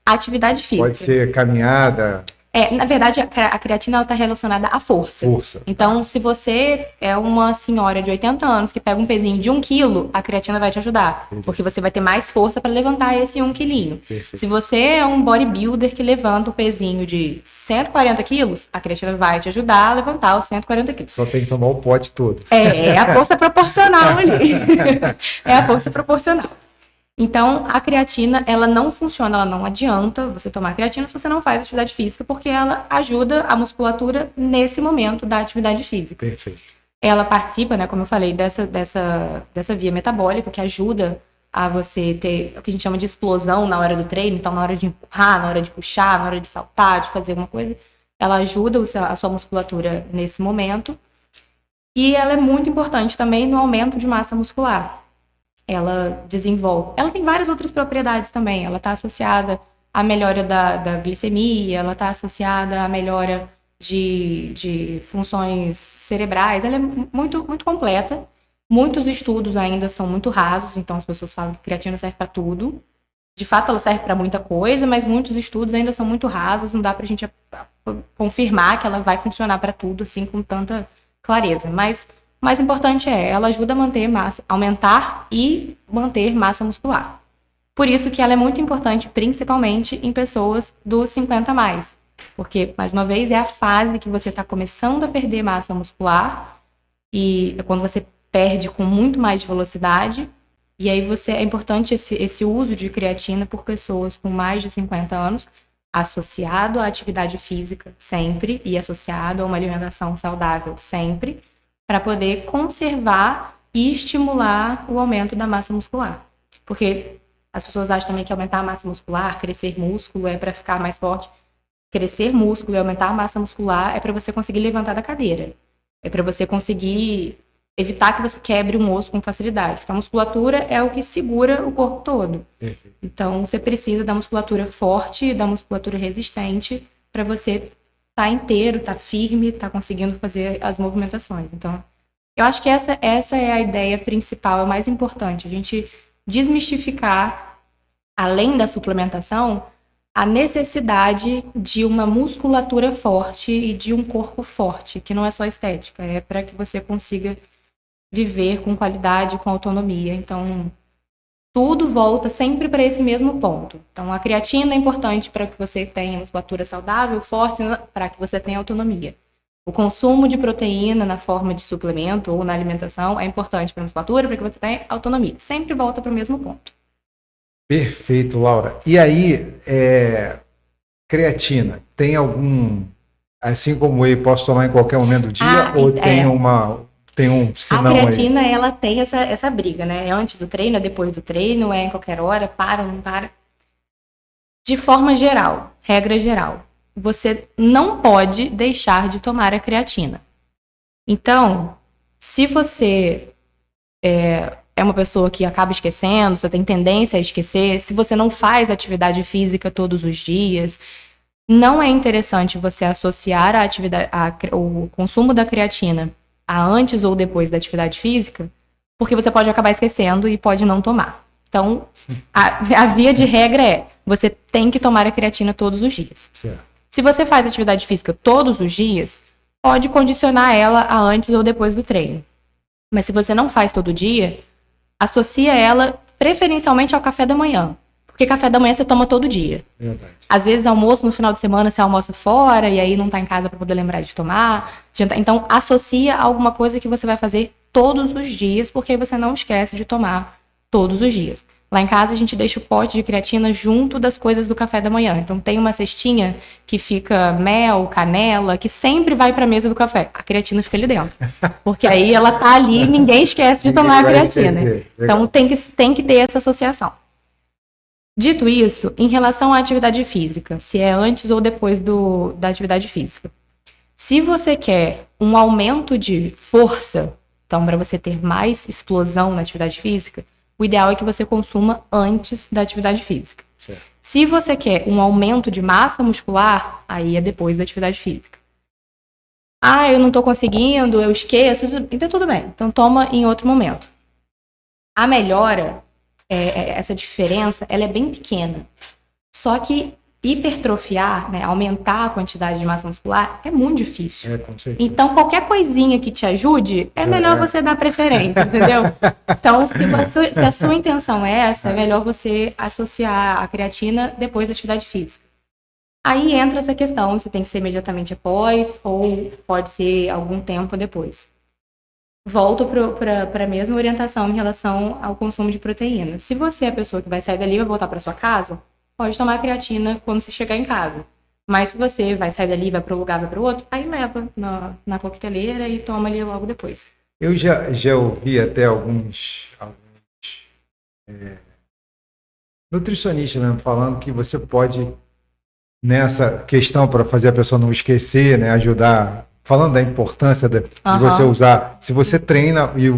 Atividade física.
Pode ser caminhada.
Na verdade, a creatina está relacionada à força. Então, se você é uma senhora de 80 anos que pega um pezinho de 1 quilo, a creatina vai te ajudar. Entendi. Porque você vai ter mais força para levantar esse 1 quilinho. Perfeito. Se você é um bodybuilder que levanta um pezinho de 140 quilos, a creatina vai te ajudar a levantar os 140 quilos.
Só tem que tomar o pote todo.
É a força proporcional ali. É a força proporcional. Então, a creatina, ela não funciona, ela não adianta você tomar creatina se você não faz atividade física, porque ela ajuda a musculatura nesse momento da atividade física. Perfeito. Ela participa, né, como eu falei, dessa via metabólica que ajuda a você ter o que a gente chama de explosão na hora do treino. Então, na hora de empurrar, na hora de puxar, na hora de saltar, de fazer alguma coisa, ela ajuda a sua musculatura nesse momento. E ela é muito importante também no aumento de massa muscular. Ela desenvolve. Ela tem várias outras propriedades também. Ela está associada à melhora da glicemia, ela está associada à melhora de funções cerebrais. Ela é muito, muito completa. Muitos estudos ainda são muito rasos, então as pessoas falam que creatina serve para tudo. De fato, ela serve para muita coisa, mas muitos estudos ainda são muito rasos, não dá para a gente confirmar que ela vai funcionar para tudo assim com tanta clareza. Mas o mais importante ela ajuda a manter massa, aumentar e manter massa muscular. Por isso que ela é muito importante, principalmente em pessoas dos 50 a mais. Porque, mais uma vez, é a fase que você está começando a perder massa muscular e é quando você perde com muito mais velocidade. E aí é importante esse uso de creatina por pessoas com mais de 50 anos, associado à atividade física sempre e associado a uma alimentação saudável sempre, para poder conservar e estimular o aumento da massa muscular. Porque as pessoas acham também que aumentar a massa muscular, crescer músculo é para ficar mais forte. Crescer músculo e aumentar a massa muscular é para você conseguir levantar da cadeira. É para você conseguir evitar que você quebre um osso com facilidade. Porque a musculatura é o que segura o corpo todo. Então, você precisa da musculatura forte, da musculatura resistente, para você tá inteiro, tá firme, tá conseguindo fazer as movimentações. Então, eu acho que essa é a ideia principal, é o mais importante. A gente desmistificar, além da suplementação, a necessidade de uma musculatura forte e de um corpo forte, que não é só estética, é para que você consiga viver com qualidade, com autonomia. Então, tudo volta sempre para esse mesmo ponto. Então, a creatina é importante para que você tenha musculatura saudável, forte, para que você tenha autonomia. O consumo de proteína na forma de suplemento ou na alimentação é importante para a musculatura, para que você tenha autonomia. Sempre volta para o mesmo ponto.
Perfeito, Laura. E aí, creatina, tem algum, assim como eu posso tomar em qualquer momento do dia, ou tem um sinal aí?
A creatina, ela tem essa briga, né? É antes do treino, é depois do treino, é em qualquer hora, para ou não para. De forma geral, regra geral, você não pode deixar de tomar a creatina. Então, se você é uma pessoa que acaba esquecendo, você tem tendência a esquecer, se você não faz atividade física todos os dias, não é interessante você associar o consumo da creatina a antes ou depois da atividade física, porque você pode acabar esquecendo e pode não tomar. Então, a via de regra é, você tem que tomar a creatina todos os dias.
Certo.
Se você faz atividade física todos os dias, pode condicionar ela a antes ou depois do treino. Mas se você não faz todo dia, associa ela preferencialmente ao café da manhã. Porque café da manhã você toma todo dia.
Verdade.
Às vezes, almoço no final de semana, você almoça fora e aí não tá em casa para poder lembrar de tomar. Então, associa a alguma coisa que você vai fazer todos os dias, porque aí você não esquece de tomar todos os dias. Lá em casa, a gente deixa o pote de creatina junto das coisas do café da manhã. Então, tem uma cestinha que fica mel, canela, que sempre vai para a mesa do café. A creatina fica ali dentro. Porque aí ela tá ali e ninguém esquece de tomar a creatina. Então, tem que ter essa associação. Dito isso, em relação à atividade física, se é antes ou depois da atividade física. Se você quer um aumento de força, então para você ter mais explosão na atividade física, o ideal é que você consuma antes da atividade física.
Certo.
Se você quer um aumento de massa muscular, aí é depois da atividade física. Ah, eu não estou conseguindo, eu esqueço, então tudo bem. Então toma em outro momento. A melhora, essa diferença, ela é bem pequena. Só que hipertrofiar, né, aumentar a quantidade de massa muscular, é muito difícil.
Com certeza.
Então, qualquer coisinha que te ajude, é melhor você dar preferência, entendeu? Então, se a sua intenção é essa, é melhor você associar a creatina depois da atividade física. Aí entra essa questão, se tem que ser imediatamente após ou pode ser algum tempo depois. Volto para a mesma orientação em relação ao consumo de proteína. Se você é a pessoa que vai sair dali e vai voltar para sua casa, pode tomar creatina quando você chegar em casa. Mas se você vai sair dali, vai para um lugar, vai para o outro, aí leva na coqueteleira e toma ali logo depois.
Eu já ouvi até alguns nutricionistas mesmo falando que você pode, nessa questão para fazer a pessoa não esquecer, né, ajudar, falando da importância de você usar, se você treina
de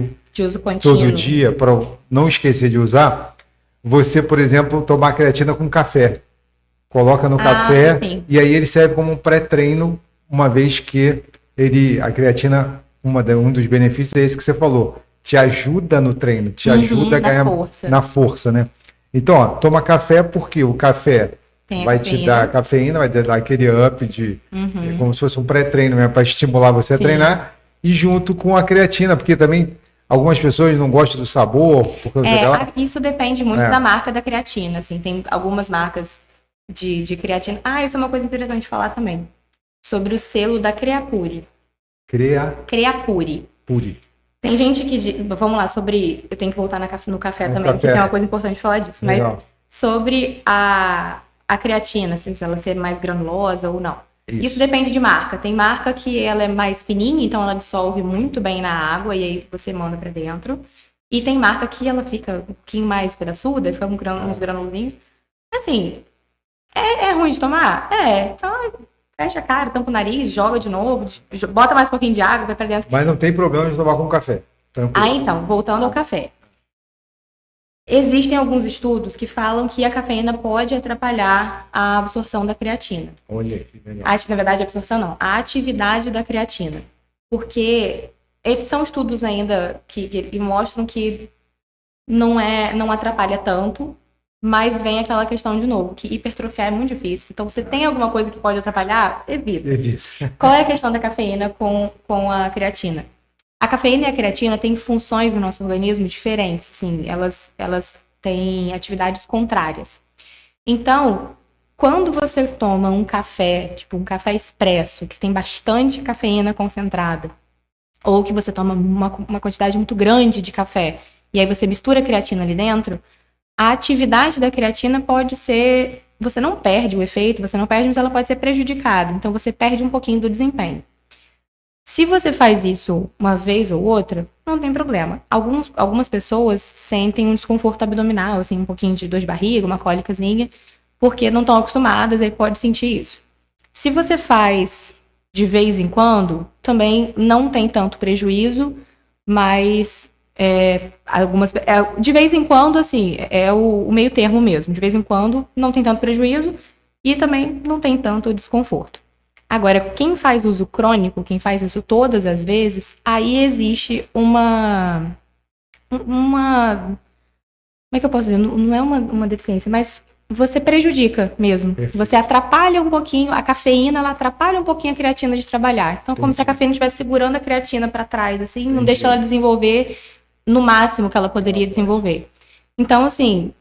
uso contínuo
todo dia para não esquecer de usar, você, por exemplo, tomar creatina com café. Coloca no café
sim.
E aí ele serve como um pré-treino, uma vez que a creatina, um dos benefícios é esse que você falou, te ajuda no treino, te ajuda a ganhar na força, né? Então, ó, toma café porque o café vai te dar cafeína, vai te dar aquele up como se fosse um pré-treino mesmo para estimular você a treinar, e junto com a creatina, porque também algumas pessoas não gostam do sabor.
Isso depende muito da marca da creatina. Assim, tem algumas marcas de creatina. Isso é uma coisa interessante de falar também. Sobre o selo da Creapure. Creapure. Tem gente que... Vamos lá, sobre... Eu tenho que voltar no café também, porque tem uma coisa importante de falar disso. Legal. Mas sobre a creatina, assim, se ela ser mais granulosa ou não. Isso depende de marca. Tem marca que ela é mais fininha, então ela dissolve muito bem na água e aí você manda pra dentro. E tem marca que ela fica um pouquinho mais pedaçuda, fica uns granulzinhos. Assim, é ruim de tomar? Então fecha a cara, tampa o nariz, joga de novo, bota mais um pouquinho de água, vai pra dentro.
Mas não tem problema de tomar com café. Tranquilo.
Então, voltando ao café. Existem alguns estudos que falam que a cafeína pode atrapalhar a absorção da creatina.
Olha, que legal.
Na verdade, a absorção não. A atividade da creatina. Porque eles são estudos ainda que mostram que não atrapalha tanto, mas vem aquela questão de novo, que hipertrofiar é muito difícil. Então, se tem alguma coisa que pode atrapalhar, evita. Qual é a questão da cafeína com a creatina? A cafeína e a creatina têm funções no nosso organismo diferentes, sim, elas têm atividades contrárias. Então, quando você toma um café, tipo um café expresso, que tem bastante cafeína concentrada, ou que você toma uma quantidade muito grande de café, e aí você mistura a creatina ali dentro, a atividade da creatina pode ser... Você não perde o efeito, você não perde, mas ela pode ser prejudicada. Então, você perde um pouquinho do desempenho. Se você faz isso uma vez ou outra, não tem problema. Algumas pessoas sentem um desconforto abdominal, assim, um pouquinho de dor de barriga, uma cólicazinha, porque não estão acostumadas, aí pode sentir isso. Se você faz de vez em quando, também não tem tanto prejuízo, mas de vez em quando, assim, é o meio termo mesmo. De vez em quando não tem tanto prejuízo e também não tem tanto desconforto. Agora, quem faz uso crônico, quem faz isso todas as vezes, aí existe uma como é que eu posso dizer? Não é uma deficiência, mas você prejudica mesmo.
Perfeito.
Você atrapalha um pouquinho, a cafeína, ela atrapalha um pouquinho a creatina de trabalhar. Então, como se a cafeína estivesse segurando a creatina para trás, assim, não deixa ela desenvolver no máximo que ela poderia desenvolver. Então, assim,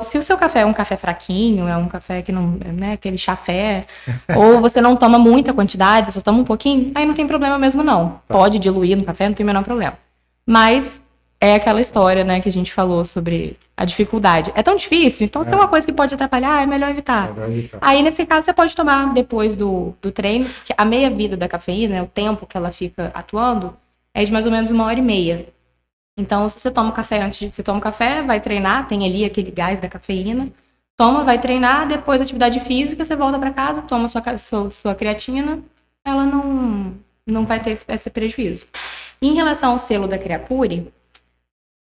se o seu café é um café fraquinho, é um café que não, né, aquele chafé, ou você não toma muita quantidade, só toma um pouquinho, aí não tem problema mesmo não. Pode diluir no café, não tem o menor problema. Mas é aquela história, né, que a gente falou sobre a dificuldade. É tão difícil, então se tem uma coisa que pode atrapalhar, é melhor evitar. Aí, nesse caso, você pode tomar depois do treino, que a meia-vida da cafeína, né, o tempo que ela fica atuando, é de mais ou menos 1h30. Então, se você toma café antes de... Você toma café, vai treinar, tem ali aquele gás da cafeína, toma, vai treinar, depois atividade física, você volta para casa, toma sua creatina, ela não vai ter esse prejuízo. Em relação ao selo da Creapure,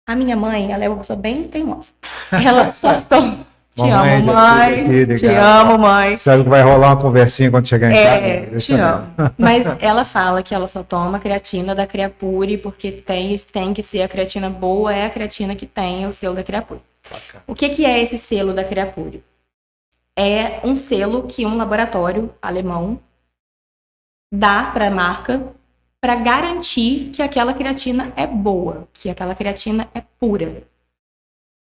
a minha mãe, ela é uma pessoa bem teimosa. Ela só toma... Te amo, mãe. Te amo, mãe.
Sabe que vai rolar uma conversinha quando chegar em casa?
Te amo. Mas ela fala que ela só toma creatina da Creapure porque tem que ser a creatina boa, é a creatina que tem o selo da Creapure. Bacana. O que é esse selo da Creapure? É um selo que um laboratório alemão dá para a marca para garantir que aquela creatina é boa, que aquela creatina é pura.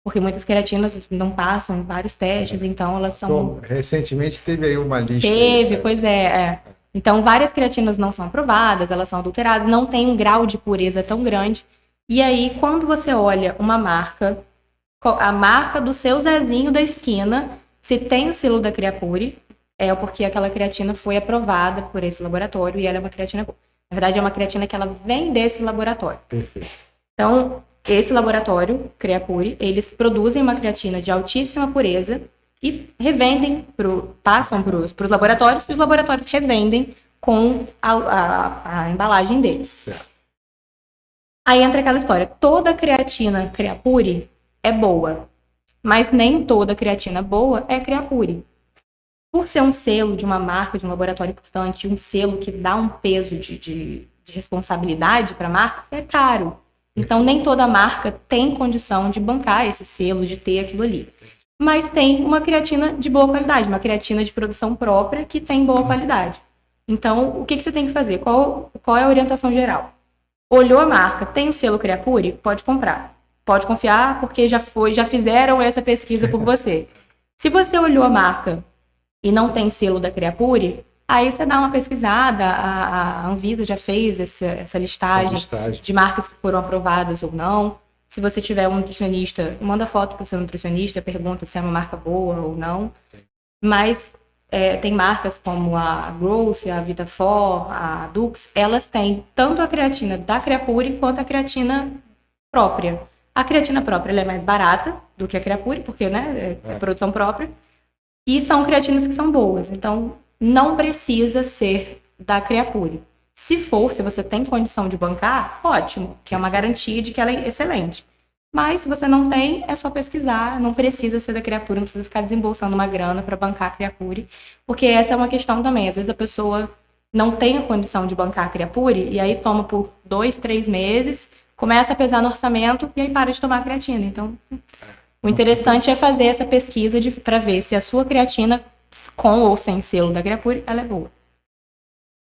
Porque muitas creatinas não passam em vários testes, então elas são...
Recentemente teve aí uma lista.
Teve, pois é. Então, várias creatinas não são aprovadas, elas são adulteradas, não tem um grau de pureza tão grande. E aí, quando você olha uma marca, a marca do seu Zezinho da esquina, se tem o selo da Creapure, é porque aquela creatina foi aprovada por esse laboratório e ela é uma creatina boa. Na verdade, é uma creatina que ela vem desse laboratório. Perfeito. Então, esse laboratório, Creapure, eles produzem uma creatina de altíssima pureza e revendem, passam para os laboratórios, e os laboratórios revendem com a embalagem deles. Certo. Aí entra aquela história, toda creatina Creapure é boa, mas nem toda creatina boa é Creapure. Por ser um selo de uma marca, de um laboratório importante, um selo que dá um peso de responsabilidade para a marca, é caro. Então, nem toda marca tem condição de bancar esse selo, de ter aquilo ali. Mas tem uma creatina de boa qualidade, uma creatina de produção própria que tem boa qualidade. Então, o que você tem que fazer? Qual é a orientação geral? Olhou a marca, tem o selo Creapure? Pode comprar. Pode confiar, porque já fizeram essa pesquisa por você. Se você olhou a marca e não tem selo da Creapure, aí você dá uma pesquisada, a Anvisa já fez essa listagem de marcas que foram aprovadas ou não. Se você tiver um nutricionista, manda foto para o seu nutricionista, pergunta se é uma marca boa ou não. Mas tem marcas como a Growth, a Vitafor, a Dux, elas têm tanto a creatina da Creapure quanto a creatina própria. A creatina própria ela é mais barata do que a Creapure, porque né, é produção própria. E são creatinas que são boas. Então, não precisa ser da Creapure. Se você tem condição de bancar, ótimo, que é uma garantia de que ela é excelente. Mas, se você não tem, é só pesquisar, não precisa ser da Creapure, não precisa ficar desembolsando uma grana para bancar a Creapure, porque essa é uma questão também. Às vezes a pessoa não tem a condição de bancar a Creapure, e aí toma por 2, 3 meses, começa a pesar no orçamento, e aí para de tomar a creatina. Então, o interessante é fazer essa pesquisa para ver se a sua creatina, com ou sem selo da Creapure, ela é boa.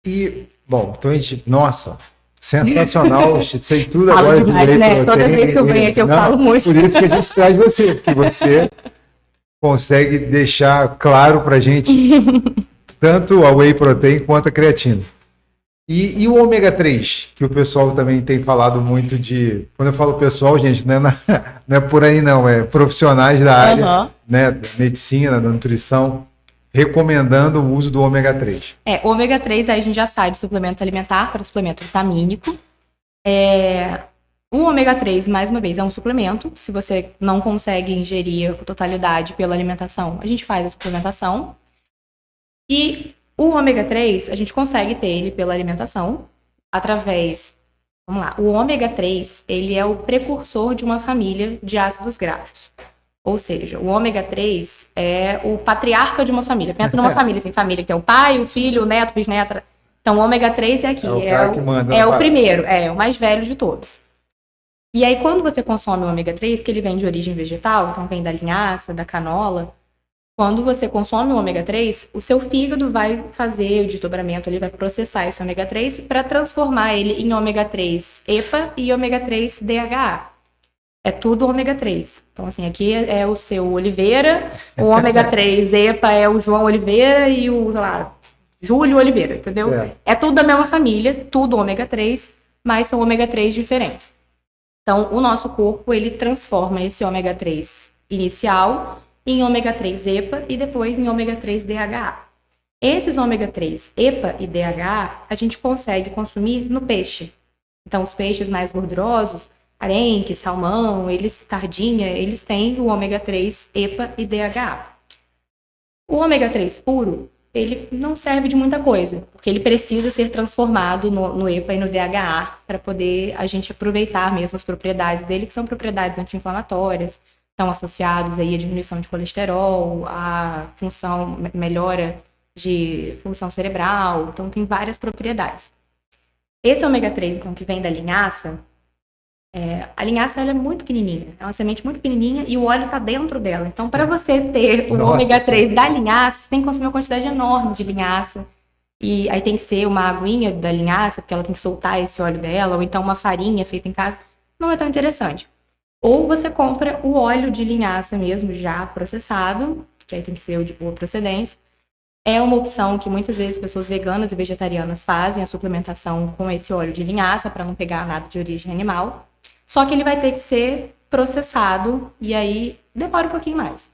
E, bom, então a gente... Nossa, sensacional, sei tudo
falo
agora
demais,
de
né? Toda vez que eu venho aqui eu falo muito.
Por isso que a gente traz você, porque você consegue deixar claro pra gente tanto a whey protein quanto a creatina. E o ômega 3, que o pessoal também tem falado muito de... Quando eu falo pessoal, gente, não é por aí não, é profissionais da área, né, da medicina, da nutrição, recomendando o uso do ômega 3.
O ômega 3 aí a gente já sai de suplemento alimentar para suplemento vitamínico. O ômega 3, mais uma vez, é um suplemento. Se você não consegue ingerir a totalidade pela alimentação, a gente faz a suplementação. E o ômega 3, a gente consegue ter ele pela alimentação, através... Vamos lá, o ômega 3, ele é o precursor de uma família de ácidos graxos. Ou seja, o ômega 3 é o patriarca de uma família. Pensa numa família, assim, família que tem o pai, o filho, o neto, o bisneto. Então, o ômega 3 é aqui, é o primeiro, é o mais velho de todos. E aí, quando você consome o ômega 3, que ele vem de origem vegetal, então vem da linhaça, da canola, quando você consome o ômega 3, o seu fígado vai fazer o desdobramento, ele vai processar esse ômega 3 para transformar ele em ômega 3 EPA e ômega 3 DHA. É tudo ômega 3. Então, assim, aqui é o seu Oliveira, o ômega 3 EPA é o João Oliveira e o, sei lá, Júlio Oliveira, entendeu? Certo. É tudo da mesma família, tudo ômega 3, mas são ômega 3 diferentes. Então, o nosso corpo, ele transforma esse ômega 3 inicial em ômega 3 EPA e depois em ômega 3 DHA. Esses ômega 3 EPA e DHA, a gente consegue consumir no peixe. Então, os peixes mais gordurosos, arenque, salmão, sardinha, eles têm o ômega 3 EPA e DHA. O ômega 3 puro, ele não serve de muita coisa, porque ele precisa ser transformado no EPA e no DHA para poder a gente aproveitar mesmo as propriedades dele, que são propriedades anti-inflamatórias, estão associados aí à diminuição de colesterol, à melhora de função cerebral, então tem várias propriedades. Esse ômega 3, então, que vem da linhaça, a linhaça ela é muito pequenininha, é uma semente muito pequenininha e o óleo está dentro dela. Então, para você ter o ômega 3 da linhaça, você tem que consumir uma quantidade enorme de linhaça. E aí tem que ser uma aguinha da linhaça, porque ela tem que soltar esse óleo dela, ou então uma farinha feita em casa. Não é tão interessante. Ou você compra o óleo de linhaça mesmo, já processado, que aí tem que ser o de boa procedência. É uma opção que muitas vezes pessoas veganas e vegetarianas fazem, a suplementação com esse óleo de linhaça, para não pegar nada de origem animal. Só que ele vai ter que ser processado e aí demora um pouquinho mais.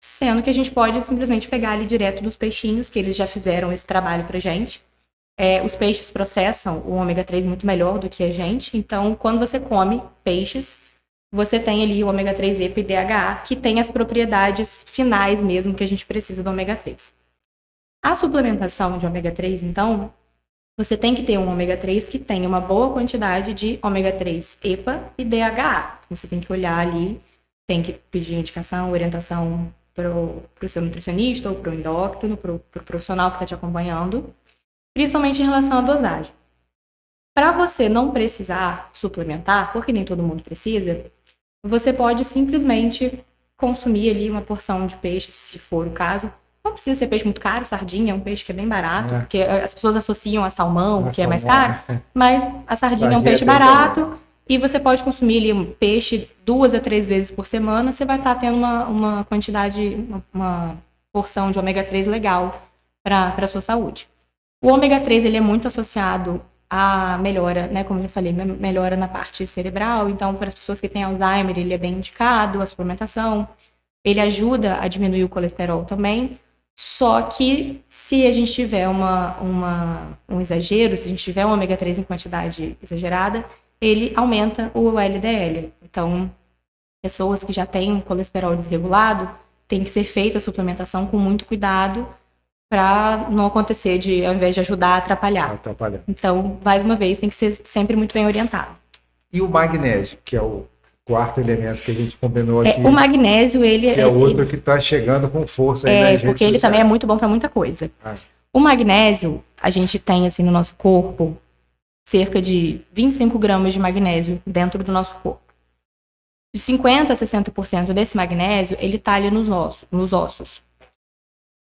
Sendo que a gente pode simplesmente pegar ali direto dos peixinhos, que eles já fizeram esse trabalho pra gente. Os peixes processam o ômega 3 muito melhor do que a gente. Então, quando você come peixes, você tem ali o ômega 3 EPA e DHA, que tem as propriedades finais mesmo que a gente precisa do ômega 3. A suplementação de ômega 3, então, você tem que ter um ômega 3 que tenha uma boa quantidade de ômega 3 EPA e DHA. Você tem que olhar ali, tem que pedir indicação, orientação para o seu nutricionista ou para o endócrino, para o profissional que está te acompanhando, principalmente em relação à dosagem. Para você não precisar suplementar, porque nem todo mundo precisa, você pode simplesmente consumir ali uma porção de peixe, se for o caso. Não precisa ser peixe muito caro, sardinha é um peixe que é bem barato, porque as pessoas associam a salmão, que é mais caro, mas a sardinha é um peixe barato e você pode consumir ali um peixe 2 a 3 vezes por semana, você vai estar tendo uma quantidade, uma porção de ômega 3 legal para a sua saúde. O ômega 3 ele é muito associado à melhora, né, como eu já falei, melhora na parte cerebral, então para as pessoas que têm Alzheimer ele é bem indicado, a suplementação, ele ajuda a diminuir o colesterol também. Só que se a gente tiver um exagero, se a gente tiver um ômega 3 em quantidade exagerada, ele aumenta o LDL. Então, pessoas que já têm um colesterol desregulado, tem que ser feita a suplementação com muito cuidado para não acontecer de, ao invés de ajudar, atrapalhar. Então, mais uma vez, tem que ser sempre muito bem orientado.
E o magnésio, que é o quarto elemento que a gente combinou aqui.
O magnésio, ele
é outro que está chegando com força aí nas redes
porque ele também é muito bom para muita coisa. O magnésio, a gente tem assim no nosso corpo cerca de 25 gramas de magnésio dentro do nosso corpo. De 50% a 60% desse magnésio, ele está ali nos ossos.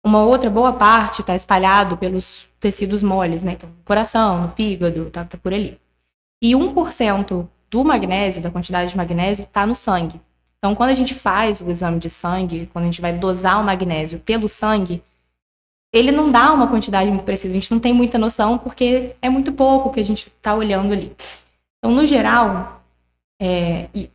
Uma outra boa parte está espalhado pelos tecidos moles, né? Então, no coração, no fígado, tá por ali. E 1% do magnésio, da quantidade de magnésio, está no sangue. Então, quando a gente faz o exame de sangue, quando a gente vai dosar o magnésio pelo sangue, ele não dá uma quantidade muito precisa. A gente não tem muita noção, porque é muito pouco que a gente está olhando ali. Então, no geral, e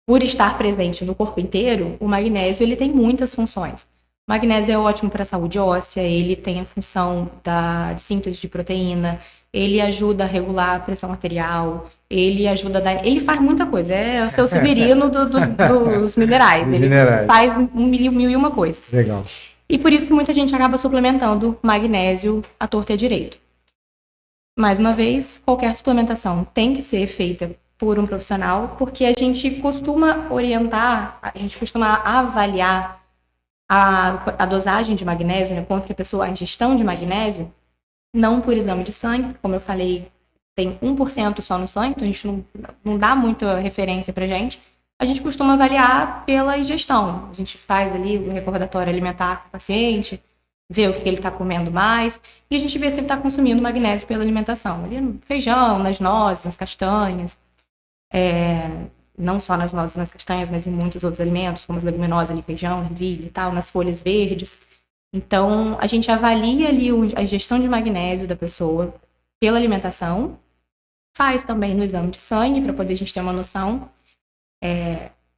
por estar presente no corpo inteiro, o magnésio ele tem muitas funções. O magnésio é ótimo para a saúde óssea, ele tem a função de síntese de proteína, ele ajuda a regular a pressão arterial, ele ajuda a dar... Ele faz muita coisa, é o seu Severino dos minerais. Faz mil e uma coisas.
Legal.
E por isso que muita gente acaba suplementando magnésio à torta e à direito. Mais uma vez, qualquer suplementação tem que ser feita por um profissional, porque a gente costuma orientar, a gente costuma avaliar a dosagem de magnésio, né, quanto que a pessoa, a ingestão de magnésio, não por exame de sangue, como eu falei, tem 1% só no sangue, então a gente não dá muita referência pra gente. A gente costuma avaliar pela ingestão. A gente faz ali o recordatório alimentar com o paciente, vê o que ele está comendo mais, e a gente vê se ele está consumindo magnésio pela alimentação. Ali no feijão, nas nozes, nas castanhas, não só nas nozes e nas castanhas, mas em muitos outros alimentos, como as leguminosas, ali, feijão, ervilha e tal, nas folhas verdes. Então, a gente avalia ali a ingestão de magnésio da pessoa pela alimentação, faz também no exame de sangue, para poder a gente ter uma noção.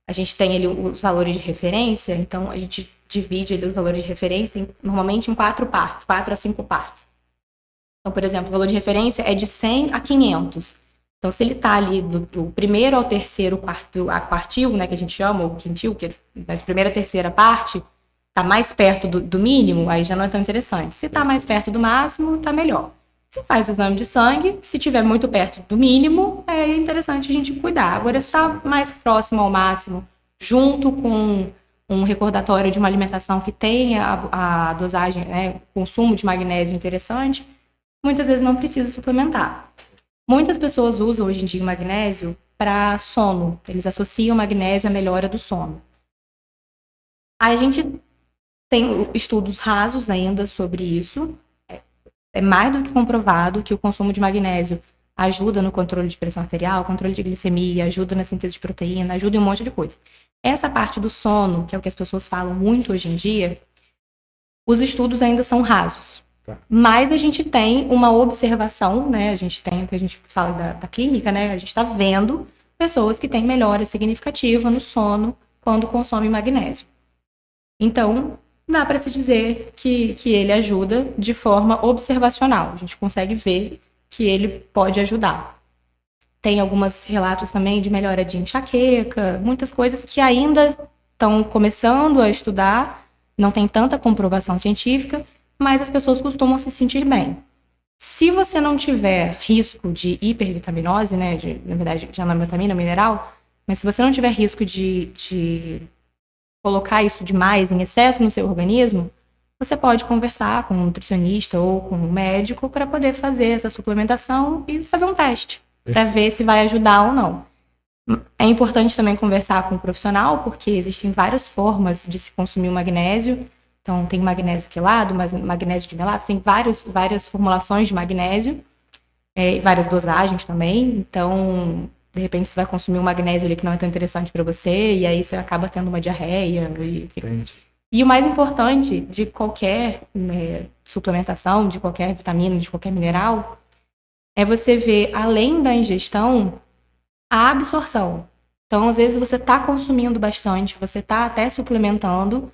A gente tem ali os valores de referência, então a gente divide ali os valores de referência normalmente em 4 partes, 4 a 5 partes. Então, por exemplo, o valor de referência é de 100 a 500. Então, se ele está ali do primeiro ao terceiro quartil, né, que a gente chama, ou quintil, que é da primeira a terceira parte, está mais perto do mínimo, aí já não é tão interessante. Se está mais perto do máximo, está melhor. Se faz o exame de sangue, se estiver muito perto do mínimo, é interessante a gente cuidar. Agora, se está mais próximo ao máximo, junto com um recordatório de uma alimentação que tenha a dosagem, né, o consumo de magnésio interessante, muitas vezes não precisa suplementar. Muitas pessoas usam hoje em dia o magnésio para sono. Eles associam o magnésio à melhora do sono. A gente tem estudos rasos ainda sobre isso. É mais do que comprovado que o consumo de magnésio ajuda no controle de pressão arterial, controle de glicemia, ajuda na síntese de proteína, ajuda em um monte de coisa. Essa parte do sono, que é o que as pessoas falam muito hoje em dia, os estudos ainda são rasos. Tá. Mas a gente tem uma observação, né? A gente tem o que a gente fala da clínica, né? A gente está vendo pessoas que têm melhora significativa no sono quando consomem magnésio. Então, dá para se dizer que ele ajuda de forma observacional. A gente consegue ver que ele pode ajudar. Tem alguns relatos também de melhora de enxaqueca, muitas coisas que ainda estão começando a estudar, não tem tanta comprovação científica, mas as pessoas costumam se sentir bem. Se você não tiver risco de hipervitaminose, né, na verdade já não é vitamina mineral, mas se você não tiver risco de colocar isso demais, em excesso no seu organismo, você pode conversar com um nutricionista ou com um médico para poder fazer essa suplementação e fazer um teste, para ver se vai ajudar ou não. É importante também conversar com um profissional, porque existem várias formas de se consumir o magnésio. Então, tem magnésio quelado, magnésio de melato, tem várias formulações de magnésio, várias dosagens também. Então, de repente, você vai consumir um magnésio ali que não é tão interessante para você, e aí você acaba tendo uma diarreia. E o mais importante de qualquer suplementação, de qualquer vitamina, de qualquer mineral, é você ver, além da ingestão, a absorção. Então, às vezes, você está consumindo bastante, você está até suplementando,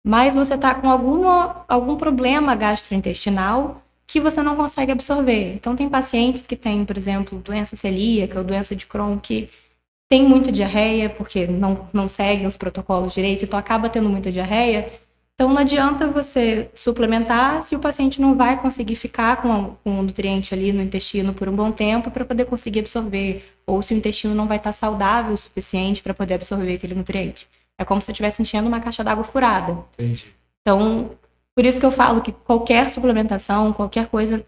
mas você está com algum problema gastrointestinal que você não consegue absorver. Então, tem pacientes que têm, por exemplo, doença celíaca ou doença de Crohn, que tem muita diarreia, porque não seguem os protocolos direito, então acaba tendo muita diarreia. Então, não adianta você suplementar se o paciente não vai conseguir ficar com o nutriente ali no intestino por um bom tempo para poder conseguir absorver, ou se o intestino não vai estar saudável o suficiente para poder absorver aquele nutriente. É como se você estivesse enchendo uma caixa d'água furada. Entendi. Então, por isso que eu falo que qualquer suplementação, qualquer coisa,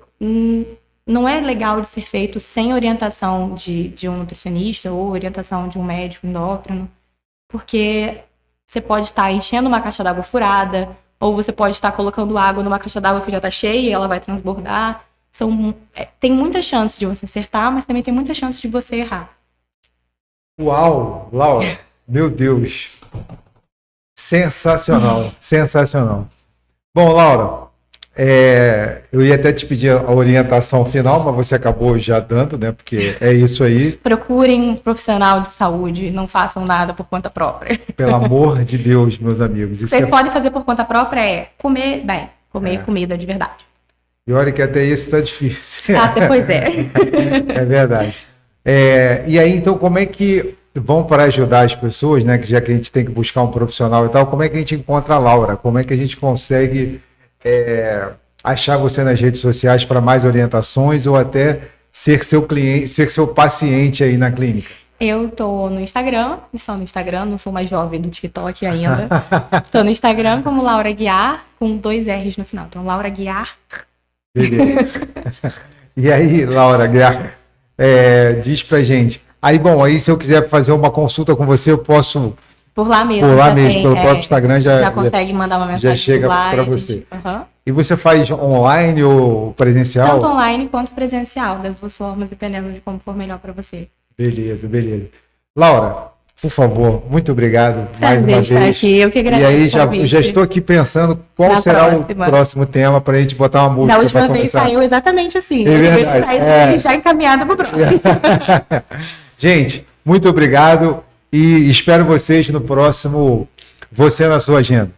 não é legal de ser feito sem orientação de um nutricionista ou orientação de um médico endócrino, porque você pode estar enchendo uma caixa d'água furada, ou você pode estar colocando água numa caixa d'água que já está cheia e ela vai transbordar. Tem muita chance de você acertar, mas também tem muita chance de você errar.
Uau, Laura, meu Deus. Sensacional, sensacional. Bom, Laura, eu ia até te pedir a orientação final, mas você acabou já dando, né? Porque é isso aí. Procurem um profissional de saúde, não façam nada por conta própria. Pelo amor de Deus, meus amigos.
Vocês podem fazer por conta própria comer bem, comer comida de verdade.
E olha que até isso está difícil.
Até pois é.
É verdade. E aí, então, como é que vão para ajudar as pessoas, né? Que já que a gente tem que buscar um profissional e tal, como é que a gente encontra a Laura? Como é que a gente consegue achar você nas redes sociais para mais orientações ou até ser seu cliente, ser seu paciente aí na clínica?
Eu tô no Instagram, e só no Instagram, não sou mais jovem do TikTok ainda. Tô no Instagram como Laura Guiar, com 2 R's no final. Então, Laura Guiar.
Beleza. E aí, Laura Guiar, diz pra gente. Aí, bom, aí se eu quiser fazer uma consulta com você, eu posso...
Por lá mesmo.
Por lá mesmo, pelo próprio Instagram
já consegue mandar uma mensagem
já chega para você. E você faz online ou presencial?
Tanto online quanto presencial, das duas formas, dependendo de como for melhor para você.
Beleza, beleza. Laura, por favor, muito obrigado mais uma
estar
vez.
Aqui. Eu que agradeço.
E aí já estou aqui pensando qual será o próximo tema para a gente botar uma música.
Da última vez saiu exatamente assim.
É verdade.
Já encaminhada para o próximo.
Gente, muito obrigado e espero vocês no próximo Você na Sua Agenda.